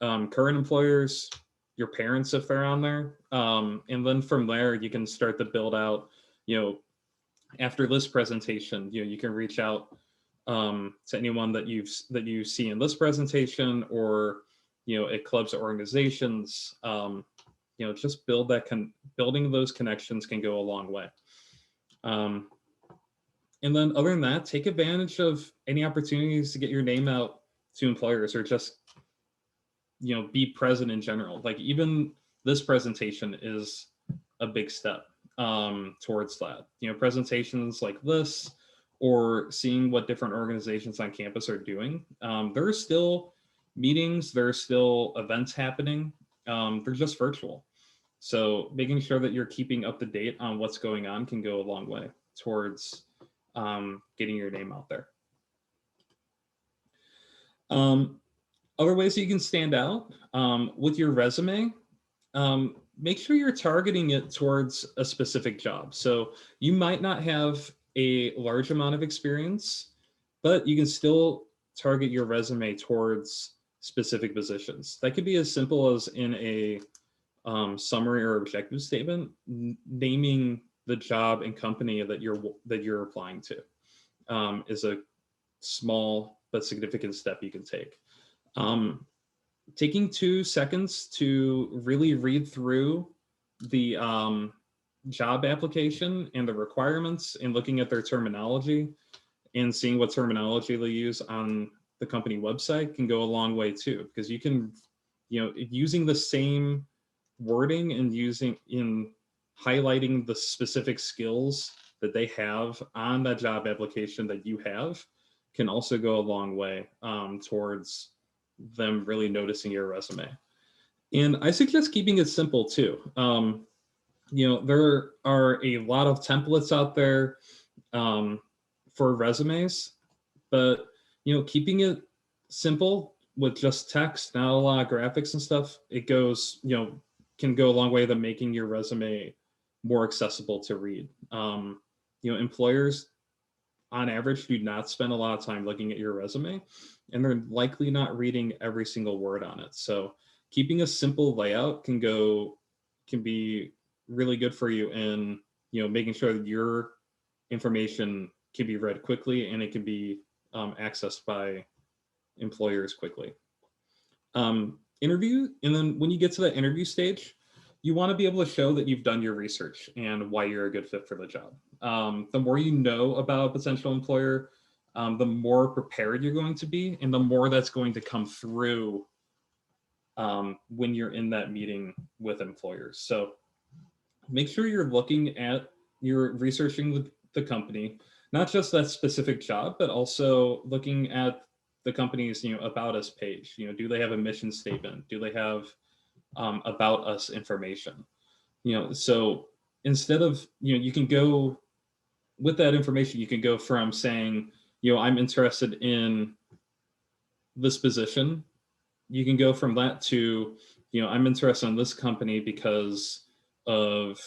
Speaker 5: current employers, your parents if they're on there, and then from there you can start to build out. After this presentation, you can reach out to anyone that you see in this presentation, or at clubs or organizations. Just building those connections can go a long way. And then other than that, take advantage of any opportunities to get your name out to employers, or just be present in general. Like even this presentation is a big step towards that. Presentations like this, or seeing what different organizations on campus are doing. There are still meetings, there are still events happening. They're just virtual. So making sure that you're keeping up to date on what's going on can go a long way towards getting your name out there. Other ways that you can stand out with your resume, make sure you're targeting it towards a specific job. So you might not have a large amount of experience, but you can still target your resume towards specific positions. That could be as simple as in a summary or objective statement, naming the job and company that you're applying to is a small but significant step you can take. Taking 2 seconds to really read through the job application and the requirements, and looking at their terminology and seeing what terminology they use on the company website can go a long way too, because you can, using the same wording and highlighting the specific skills that they have on that job application that you have can also go a long way towards them really noticing your resume. And I suggest keeping it simple too. There are a lot of templates out there for resumes, but keeping it simple with just text, not a lot of graphics and stuff, it goes, can go a long way to making your resume more accessible to read. Employers on average do not spend a lot of time looking at your resume, and they're likely not reading every single word on it. So keeping a simple layout can be really good for you in making sure that your information can be read quickly and it can be accessed by employers quickly. Interview, and then when you get to that interview stage, you want to be able to show that you've done your research and why you're a good fit for the job. The more you know about a potential employer, the more prepared you're going to be, and the more that's going to come through when you're in that meeting with employers. So make sure you're researching the company, not just that specific job, but also looking at the company's about us page. Do they have a mission statement? Do they have about us information? So instead of you can go with that information, you can go from saying I'm interested in this position, you can go from that to, I'm interested in this company because of,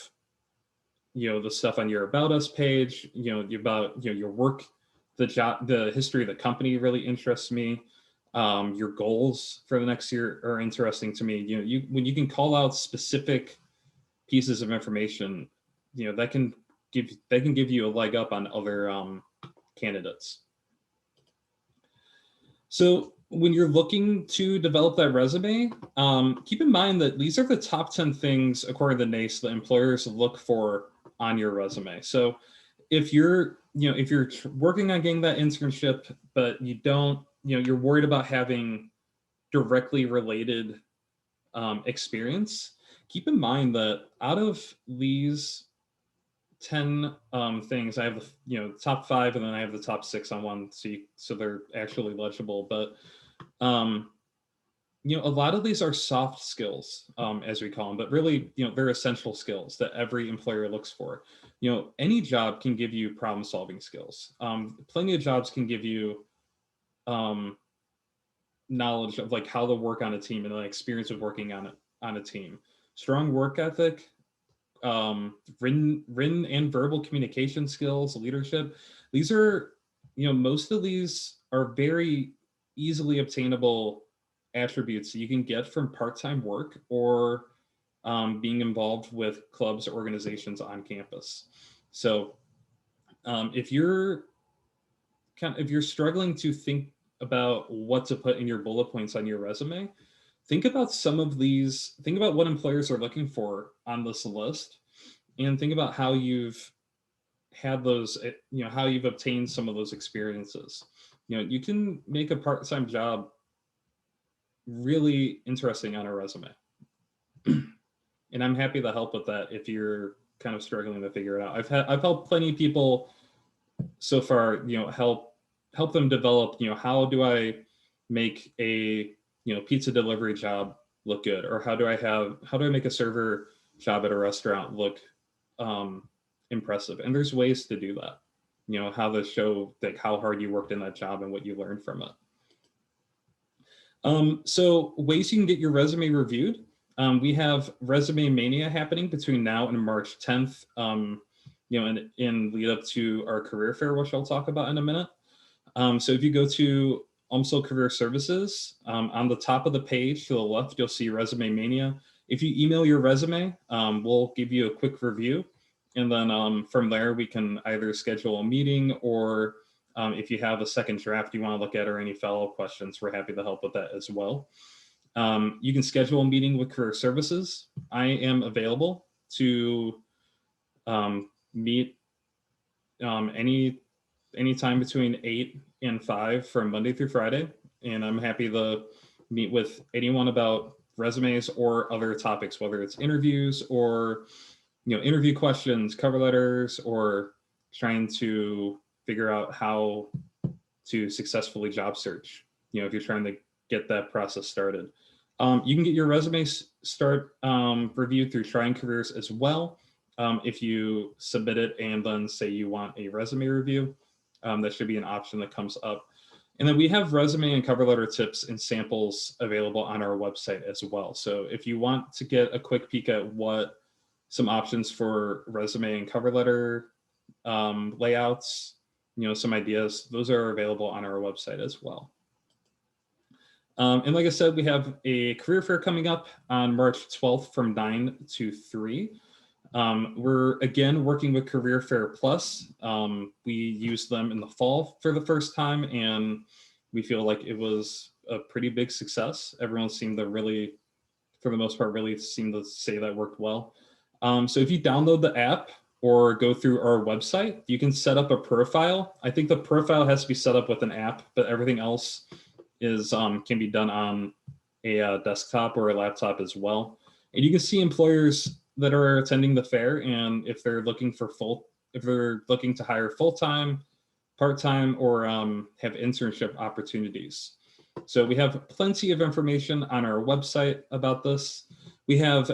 Speaker 5: the stuff on your About Us page, about, your work, the job, the history of the company really interests me. Your goals for the next year are interesting to me. When you can call out specific pieces of information, that can give you a leg up on other candidates. So when you're looking to develop that resume, keep in mind that these are the top 10 things, according to NACE, that employers look for on your resume. So if you're working on getting that internship, but you don't, you're worried about having directly related experience, keep in mind that out of these 10 things, I have the top 5, and then I have the top 6 on one, so they're actually legible. But a lot of these are soft skills, as we call them, but really, they're essential skills that every employer looks for. Any job can give you problem-solving skills. Plenty of jobs can give you knowledge of like how to work on a team and the experience of working on a team. Strong work ethic, written and verbal communication skills, leadership. These are, most of these are very easily obtainable attributes you can get from part-time work or being involved with clubs or organizations on campus. So if you're struggling to think about what to put in your bullet points on your resume, think about what employers are looking for on this list, and think about how you've had those, how you've obtained some of those experiences. You can make a part-time job really interesting on a resume. And I'm happy to help with that if you're kind of struggling to figure it out. I've helped plenty of people so far, help them develop, how do I make a, pizza delivery job look good? Or how do I make a server job at a restaurant look impressive? And there's ways to do that, how to show like how hard you worked in that job and what you learned from it. So ways you can get your resume reviewed. We have Resume Mania happening between now and March 10th, in lead up to our career fair, which I'll talk about in a minute. So if you go to UMSL Career Services, on the top of the page to the left, you'll see Resume Mania. If you email your resume, we'll give you a quick review. And then from there, we can either schedule a meeting, or if you have a second draft you want to look at or any follow-up questions, we're happy to help with that as well. You can schedule a meeting with Career Services. I am available to meet any time between 8 and 5 from Monday through Friday. And I'm happy to meet with anyone about resumes or other topics, whether it's interviews or interview questions, cover letters, or trying to figure out how to successfully job search, if you're trying to get that process started. You can get your resume reviewed through Trying Careers as well. If you submit it and then say you want a resume review, that should be an option that comes up. And then we have resume and cover letter tips and samples available on our website as well. So if you want to get a quick peek at what some options for resume and cover letter layouts, some ideas, those are available on our website as well. And like I said, we have a career fair coming up on March 12th from 9 to 3. We're again working with Career Fair Plus. We used them in the fall for the first time, and we feel like it was a pretty big success. Everyone seemed to really, for the most part, really seemed to say that worked well. So if you download the app or go through our website, you can set up a profile. I think the profile has to be set up with an app, but everything else is can be done on a desktop or a laptop as well. And you can see employers that are attending the fair, and if they're looking to hire full-time, part-time, or have internship opportunities. So we have plenty of information on our website about this. We have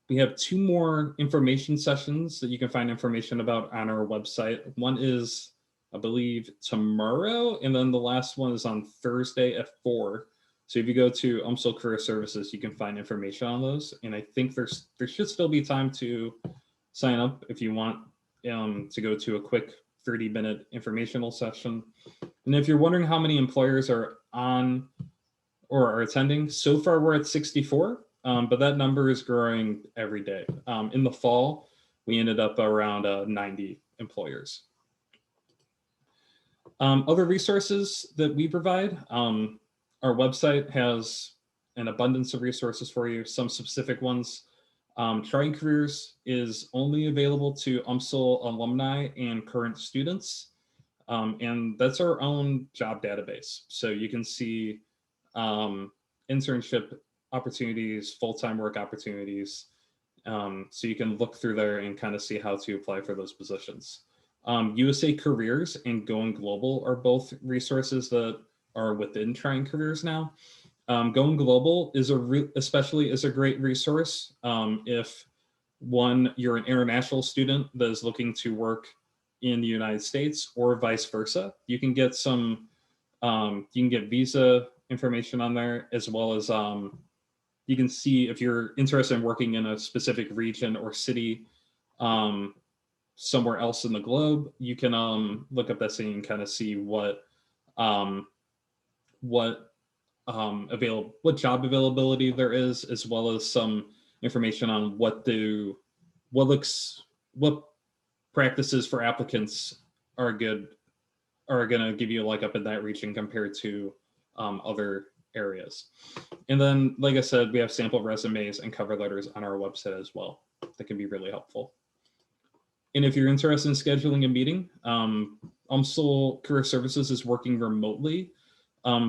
Speaker 5: we have 2 more information sessions that you can find information about on our website. One is, I believe, tomorrow, and then the last one is on Thursday at 4. So if you go to UMSL Career Services, you can find information on those. And I think there should still be time to sign up if you want to go to a quick 30-minute informational session. And if you're wondering how many employers are on or are attending, so far we're at 64, but that number is growing every day. In the fall, we ended up around 90 employers. Other resources that we provide, our website has an abundance of resources for you, some specific ones. Trying Careers is only available to UMSL alumni and current students. And that's our own job database. So you can see internship opportunities, full-time work opportunities. So you can look through there and kind of see how to apply for those positions. USA Careers and Going Global are both resources that are within Trying Careers now. Going Global is especially a great resource if you're an international student that is looking to work in the United States or vice versa. You can get some, you can get visa information on there, as well as you can see if you're interested in working in a specific region or city somewhere else in the globe. You can look up that city and kind of see what job availability there is, as well as some information on what practices for applicants are going to give you a leg up in that region compared to other areas. And then, like I said, we have sample resumes and cover letters on our website as well that can be really helpful. And if you're interested in scheduling a meeting, UMSL Career Services is working remotely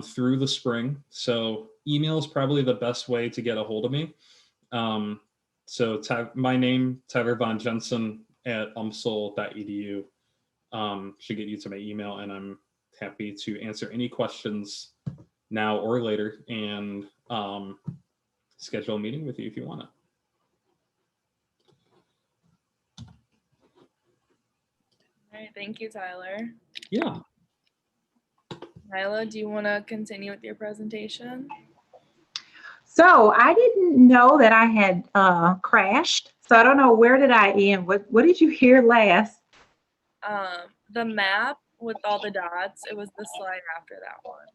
Speaker 5: through the spring. So email is probably the best way to get a hold of me. So my name, Tyler Von Jensen at umsl.edu should get you to my email, and I'm happy to answer any questions now or later and schedule a meeting with you if you want it.
Speaker 1: All right, thank you, Tyler.
Speaker 5: Yeah.
Speaker 1: Nyla, do you want to continue with your presentation?
Speaker 2: So I didn't know that I had crashed. So I don't know, where did I end? What did you hear last?
Speaker 1: The map with all the dots, it was the slide after that one.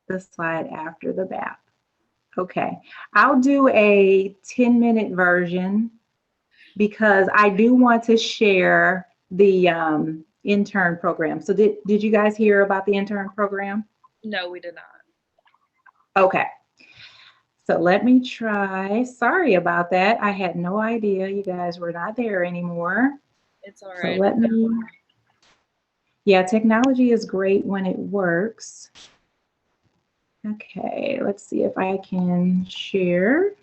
Speaker 2: The slide after the map. Okay, I'll do a 10-minute version because I do want to share the intern program. So did you guys hear about the intern program?
Speaker 1: No, we did not.
Speaker 2: Okay. So let me try. Sorry about that. I had no idea you guys were not there anymore.
Speaker 1: It's all right.
Speaker 2: So yeah, technology is great when it works. Okay, let's see if I can share.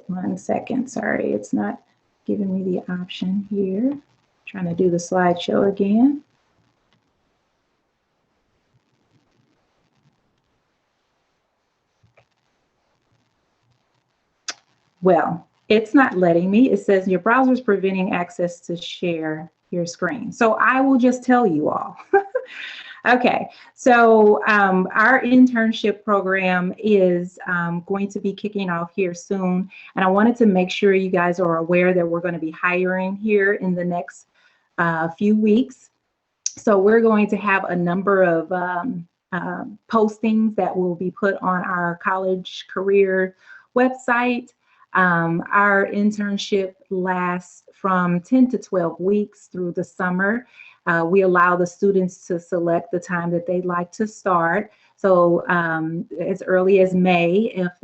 Speaker 2: One second, sorry, it's not giving me the option here. Trying to do the slideshow again. Well, it's not letting me. It says your browser is preventing access to share your screen. So I will just tell you all. Okay, so our internship program is going to be kicking off here soon. And I wanted to make sure you guys are aware that we're going to be hiring here in the next few weeks. So we're going to have a number of postings that will be put on our college career website. Our internship lasts from 10 to 12 weeks through the summer. We allow the students to select the time that they'd like to start. So as early as May, if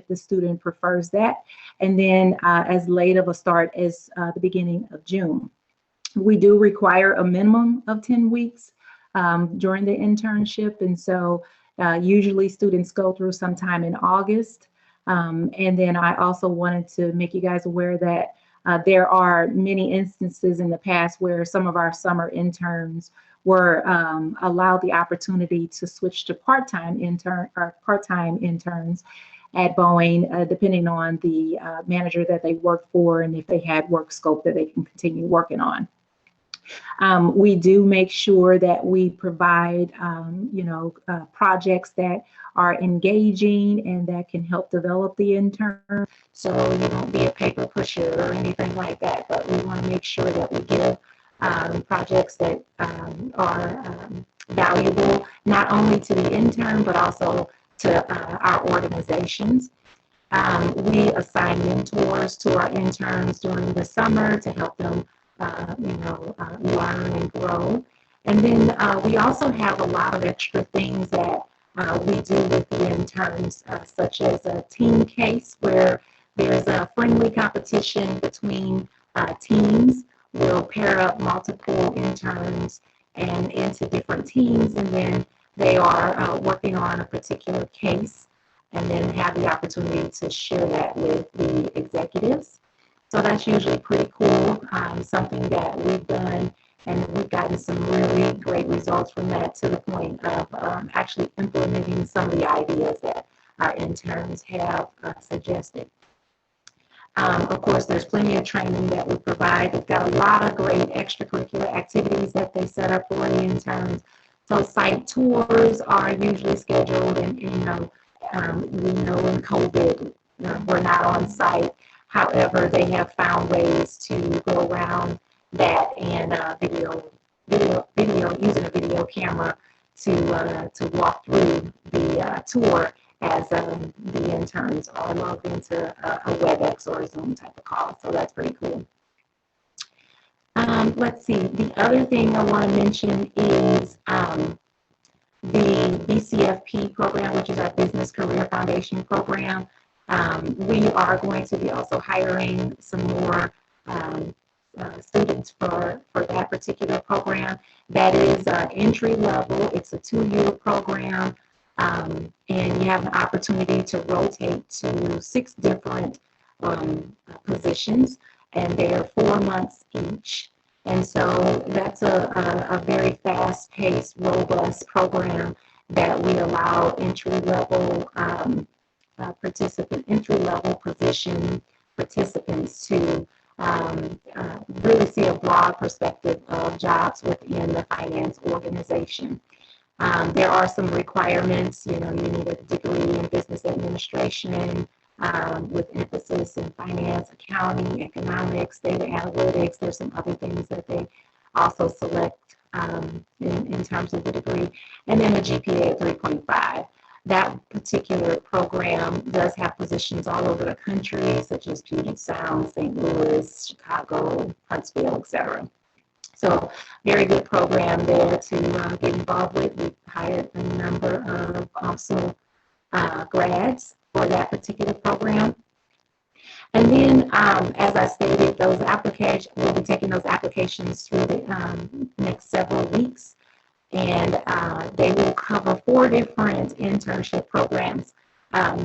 Speaker 2: the student prefers that, and then as late of a start as the beginning of June. We do require a minimum of 10 weeks during the internship. And so usually students go through sometime in August. And then I also wanted to make you guys aware that there are many instances in the past where some of our summer interns were allowed the opportunity to switch to part-time interns. at Boeing, depending on the manager that they work for and if they had work scope that they can continue working on. We do make sure that we provide, projects that are engaging and that can help develop the intern. So you won't be a paper pusher or anything like that, but we want to make sure that we give projects that are valuable, not only to the intern, but also to our organizations. We assign mentors to our interns during the summer to help them learn and grow. And then we also have a lot of extra things that we do with the interns, such as a team case where there's a friendly competition between teams. We'll pair up multiple interns and into different teams, and then they are working on a particular case and then have the opportunity to share that with the executives. So that's usually pretty cool, something that we've done, and we've gotten some really great results from that to the point of actually implementing some of the ideas that our interns have suggested. Of course, there's plenty of training that we provide. We've got a lot of great extracurricular activities that they set up for the interns. So site tours are usually scheduled, and we know in COVID we're not on site. However, they have found ways to go around that and using a video camera to walk through the tour as the interns are logged into a WebEx or a Zoom type of call. So that's pretty cool. Let's see. The other thing I want to mention is the BCFP program, which is our Business Career Foundation program. We are going to be also hiring some more students for that particular program. That is entry level. It's a 2-year program, and you have an opportunity to rotate to 6 different positions, and they're 4 months each. And so that's a very fast-paced, robust program that we allow entry-level position participants to really see a broad perspective of jobs within the finance organization. There are some requirements. You need a degree in business administration with emphasis in finance, accounting, economics, data analytics. There's some other things that they also select in terms of the degree, and then a GPA of 3.5. That particular program does have positions all over the country, such as Puget Sound, St. Louis, Chicago, Huntsville, etc. So very good program there to get involved with. We've hired a number of also grads for that particular program. And then, as I stated, those applications, we'll be taking those applications through the next several weeks. And they will cover 4 different internship programs.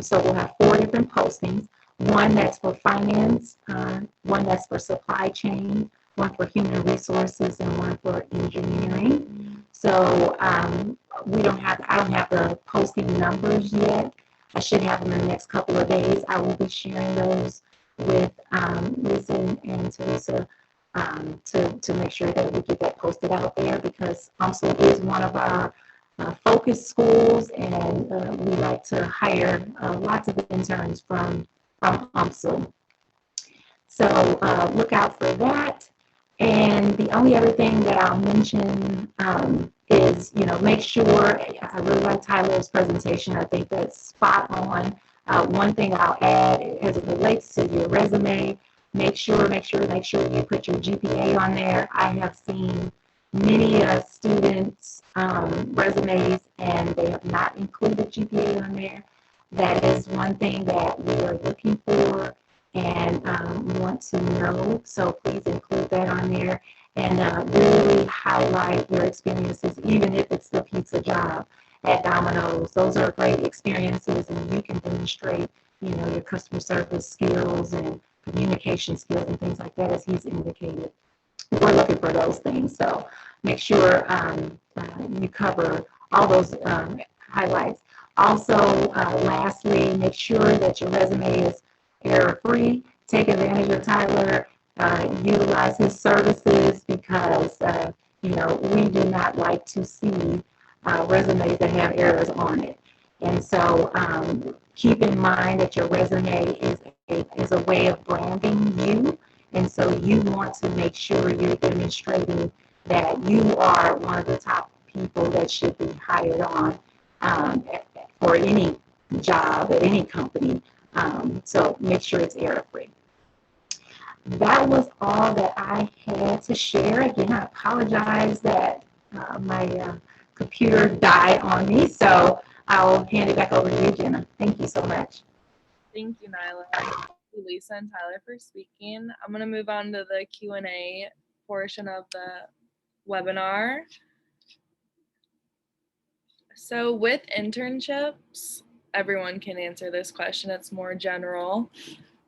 Speaker 2: So we'll have 4 different postings, one that's for finance, one that's for supply chain, one for human resources, and one for engineering. So I don't have the posting numbers yet. I should have them in the next couple of days. I will be sharing those with Lisa and Teresa to make sure that we get that posted out there, because UMSL is one of our focus schools, and we like to hire lots of interns from UMSL. So look out for that. And the only other thing that I'll mention is, make sure, I really like Tyler's presentation. I think that's spot on. One thing I'll add as it relates to your resume, make sure you put your GPA on there. I have seen many students' resumes, and they have not included GPA on there. That is one thing that we are looking for and want to know. So please include that on there, and really highlight your experiences, even if it's the pizza job at Domino's. Those are great experiences, and you can demonstrate, your customer service skills and communication skills and things like that, as he's indicated. We're looking for those things. So make sure you cover all those highlights. Also, lastly, make sure that your resume is error-free. Take advantage of Tyler, utilize his services because, we do not like to see resumes that have errors on it. And so keep in mind that your resume is a way of branding you. And so you want to make sure you're demonstrating that you are one of the top people that should be hired on for any job at any company. So make sure it's error-free. That was all that I had to share. Again, I apologize that my computer died on me. So I'll hand it back over to you, Jenna. Thank you so much.
Speaker 1: Thank you, Nyla. Thank you, Lisa and Tyler, for speaking. I'm going to move on to the Q&A portion of the webinar. So with internships, everyone can answer this question. It's more general.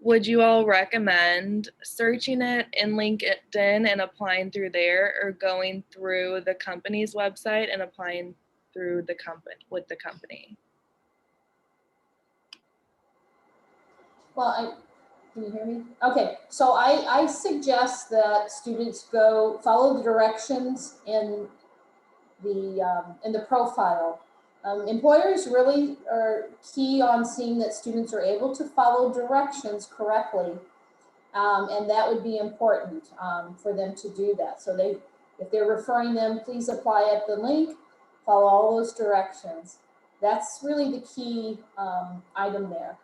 Speaker 1: Would you all recommend searching it in LinkedIn and applying through there, or going through the company's website and applying through the company with the company?
Speaker 4: Well, can you hear me? Okay, so I suggest that students go follow the directions in the profile. Employers really are key on seeing that students are able to follow directions correctly, and that would be important for them to do that. So if they're referring them, please apply at the link, follow all those directions. That's really the key item there.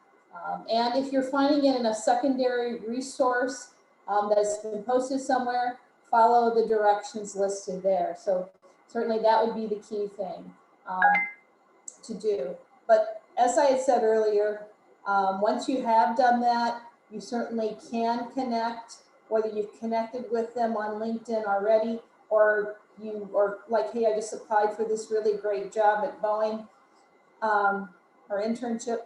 Speaker 4: And if you're finding it in a secondary resource that's been posted somewhere, follow the directions listed there. So certainly that would be the key thing to do. But as I had said earlier, once you have done that, you certainly can connect, whether you've connected with them on LinkedIn already, or like, hey, I just applied for this really great job at Boeing or internship.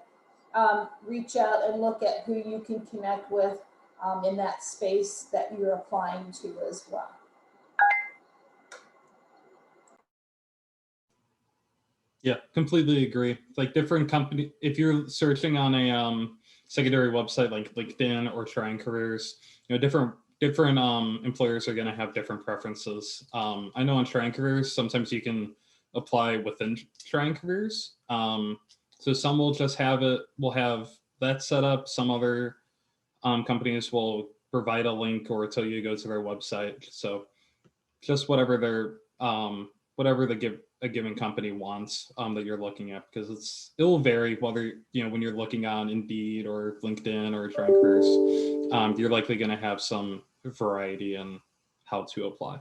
Speaker 4: Reach out and look at who you can connect with in that space that you're applying to as well.
Speaker 5: Yeah, completely agree. Like different company, if you're searching on a secondary website like LinkedIn or Trying Careers, different employers are going to have different preferences. I know on Trying Careers, sometimes you can apply within Trying Careers. So some will just will have that set up. Some other companies will provide a link or tell you to go to their website. So just whatever a given company wants that you're looking at, because it will vary whether, when you're looking on Indeed or LinkedIn or Trying Careers, you're likely going to have some variety in how to apply.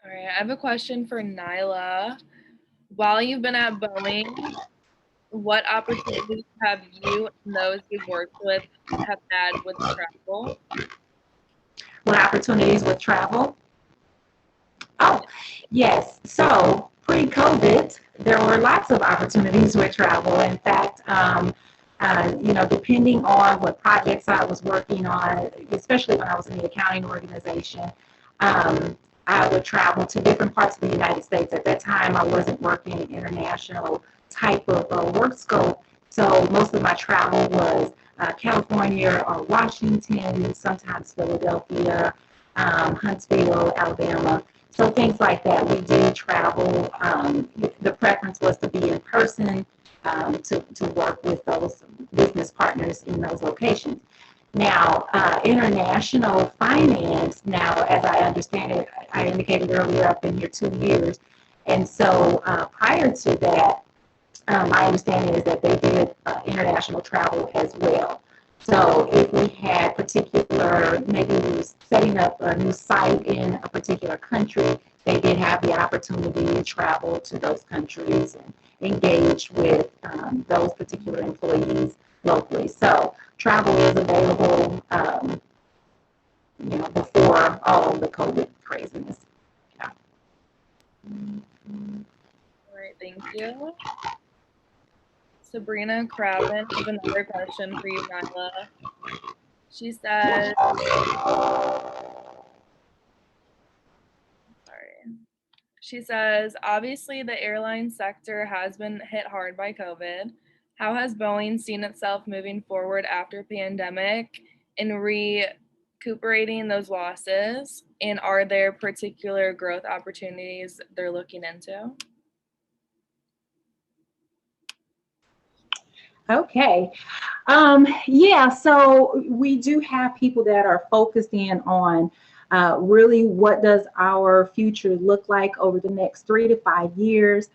Speaker 1: All right, I have a question for Nyla. While you've been at Boeing, what opportunities have you and those you've worked with have had with travel?
Speaker 2: What opportunities with travel? Oh, yes. So pre-COVID, there were lots of opportunities with travel. In fact, depending on what projects I was working on, especially when I was in the accounting organization, I would travel to different parts of the United States. At that time, I wasn't working in international type of work scope, so most of my travel was California or Washington, sometimes Philadelphia, Huntsville, Alabama. So things like that. We did travel. The preference was to be in person to work with those business partners in those locations. Now, international finance, now, as I understand it, I indicated earlier, I've been here 2 years. And so prior to that, my understanding is that they did international travel as well. So if we had maybe we were setting up a new site in a particular country, they did have the opportunity to travel to those countries and engage with those particular employees locally. So travel is available, before all of the COVID craziness. Yeah.
Speaker 1: All right, thank you. Sabrina Craven has another question for you, Nyla. She says, sorry. She says, obviously, the airline sector has been hit hard by COVID. How has Boeing seen itself moving forward after pandemic in recuperating those losses? And are there particular growth opportunities they're looking into?
Speaker 2: Okay. Yeah, so we do have people that are focused in on really what does our future look like over the next 3 to 5 years.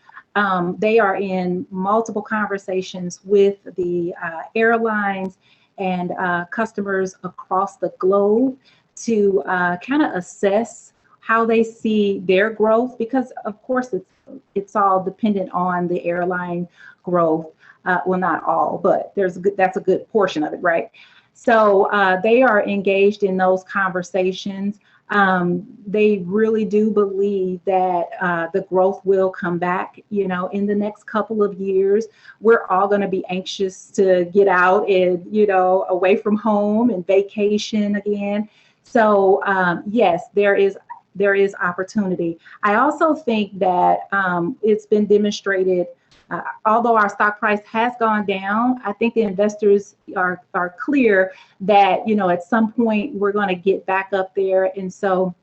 Speaker 2: They are in multiple conversations with the airlines and customers across the globe to kind of assess how they see their growth, because of course it's all dependent on the airline growth. Well, not all, but that's a good portion of it, right? So they are engaged in those conversations. They really do believe that the growth will come back, in the next couple of years. We're all going to be anxious to get out and, away from home and vacation again. So yes, there is opportunity. I also think that it's been demonstrated. Although our stock price has gone down, I think the investors are clear that, at some point we're going to get back up there. And so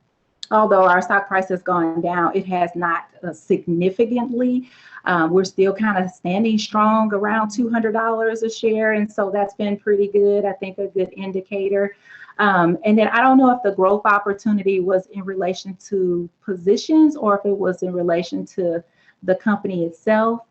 Speaker 2: although our stock price has gone down, it has not significantly. We're still kind of standing strong around $200 a share. And so that's been pretty good. I think a good indicator. And then I don't know if the growth opportunity was in relation to positions or if it was in relation to the company itself.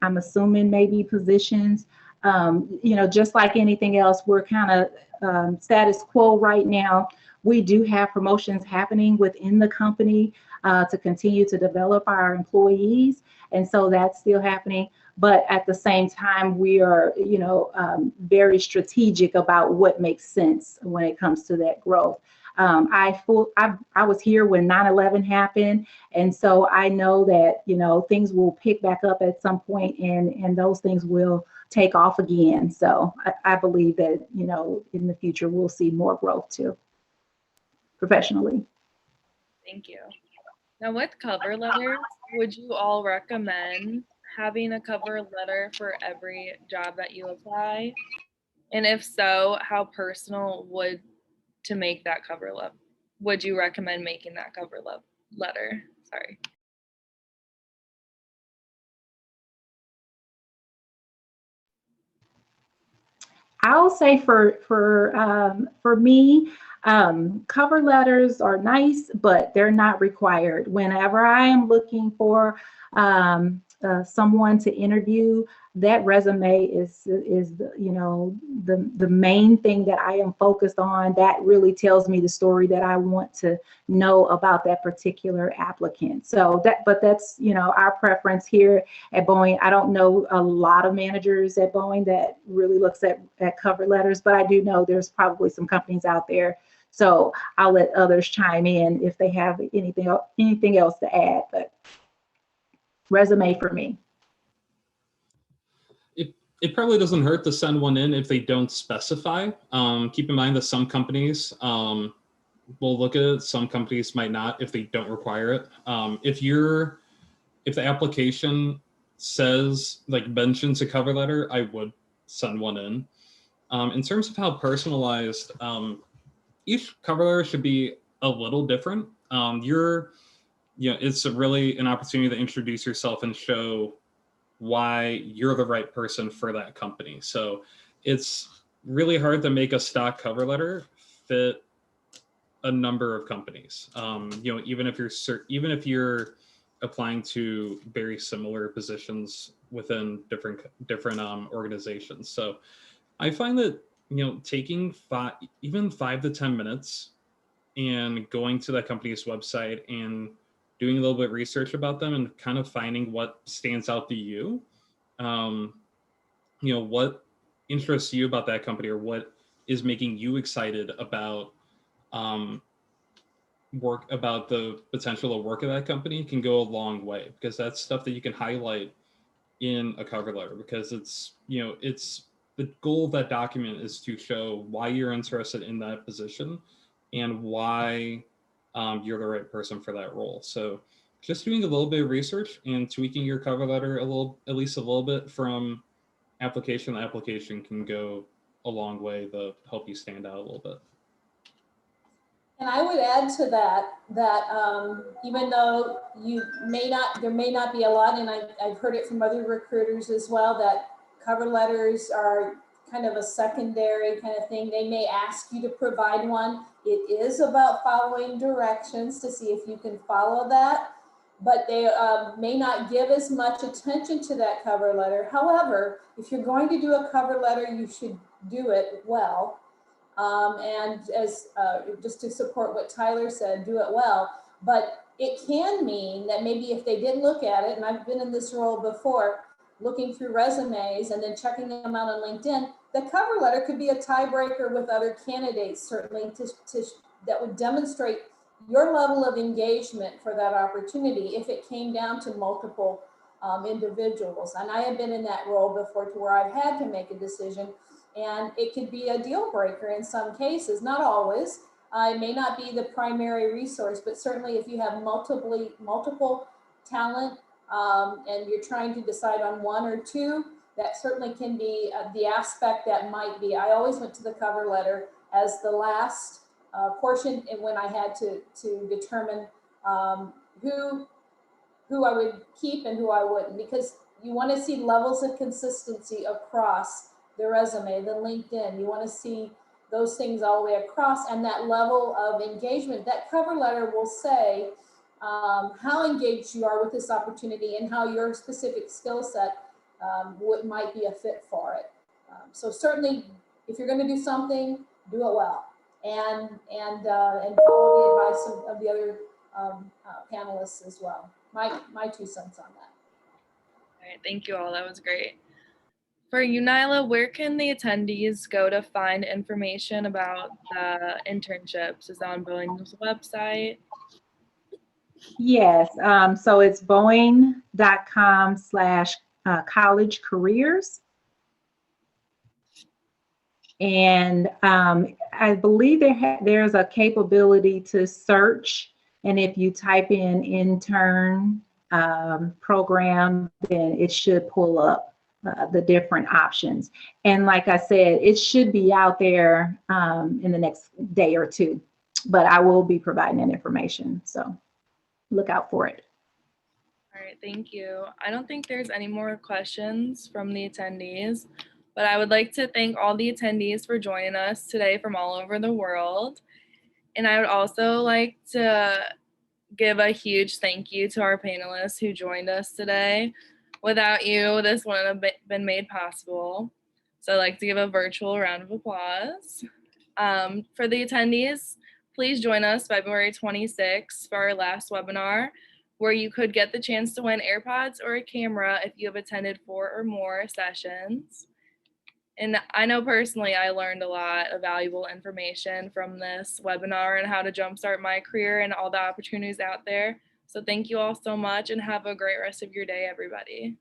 Speaker 2: I'm assuming maybe positions. Just like anything else, we're kind of status quo right now. We do have promotions happening within the company to continue to develop our employees. And so that's still happening. But at the same time, we are, very strategic about what makes sense when it comes to that growth. I was here when 9/11 happened. And so I know that, things will pick back up at some point and those things will take off again. So I believe that, in the future, we'll see more growth too, professionally.
Speaker 1: Thank you. Now, with cover letters, would you all recommend having a cover letter for every job that you apply? And if so, how personal to make that cover letter? Would you recommend making that cover letter? Sorry.
Speaker 2: I'll say for me, cover letters are nice, but they're not required. Whenever I am looking for someone to interview, that resume is the main thing that I am focused on. That really tells me the story that I want to know about that particular applicant. So that's our preference here at Boeing. I don't know a lot of managers at Boeing that really looks at cover letters, but I do know there's probably some companies out there. So I'll let others chime in if they have anything else to add, but resume for me.
Speaker 5: It probably doesn't hurt to send one in if they don't specify. Keep in mind that some companies will look at it, some companies might not if they don't require it. If the application says, mentions a cover letter, I would send one in. In terms of how personalized, each cover letter should be a little different. It's really an opportunity to introduce yourself and show why you're the right person for that company. So it's really hard to make a stock cover letter fit a number of companies. Even if you're applying to very similar positions within different organizations. So I find that taking 5 to 10 minutes and going to that company's website and doing a little bit of research about them and kind of finding what stands out to you, what interests you about that company or what is making you excited about about the potential of work at that company can go a long way, because that's stuff that you can highlight in a cover letter, because it's the goal of that document is to show why you're interested in that position and why you're the right person for that role. So just doing a little bit of research and tweaking your cover letter at least a little bit from application to application can go a long way to help you stand out a little bit.
Speaker 4: And I would add to that even though there may not be a lot, and I've heard it from other recruiters as well, that cover letters are kind of a secondary kind of thing. They may ask you to provide one. It is about following directions to see if you can follow that, but they may not give as much attention to that cover letter. However, if you're going to do a cover letter, you should do it well. And as just to support what Tyler said, do it well. But it can mean that maybe if they did look at it, and I've been in this role before, looking through resumes and then checking them out on LinkedIn, the cover letter could be a tiebreaker with other candidates, certainly that would demonstrate your level of engagement for that opportunity if it came down to multiple individuals. And I have been in that role before to where I've had to make a decision. And it could be a deal breaker in some cases, not always. It may not be the primary resource, but certainly if you have multiple talent and you're trying to decide on one or two, that certainly can be the aspect that might be. I always went to the cover letter as the last portion and when I had to determine who I would keep and who I wouldn't, because you want to see levels of consistency across the resume, the LinkedIn. You want to see those things all the way across, and that level of engagement. That cover letter will say how engaged you are with this opportunity and how your specific skill set might be a fit for it. So certainly, if you're going to do something, do it well, and follow the advice of the other panelists as well. My 2 cents on that.
Speaker 1: All right, thank you all. That was great. For you, Nyla, where can the attendees go to find information about the internships? Is that on Boeing's website?
Speaker 2: Yes, so it's boeing.com/college careers. And I believe there's a capability to search, and if you type in intern program, then it should pull up the different options. And like I said, it should be out there in the next day or two, but I will be providing that information, so look out for it.
Speaker 1: All right, thank you. I don't think there's any more questions from the attendees, but I would like to thank all the attendees for joining us today from all over the world. And I would also like to give a huge thank you to our panelists who joined us today. Without you, this wouldn't have been made possible. So I'd like to give a virtual round of applause. For the attendees, please join us February 26th for our last webinar, where you could get the chance to win AirPods or a camera if you have attended 4 or more sessions. And I know personally I learned a lot of valuable information from this webinar and how to jumpstart my career and all the opportunities out there. So thank you all so much and have a great rest of your day, everybody.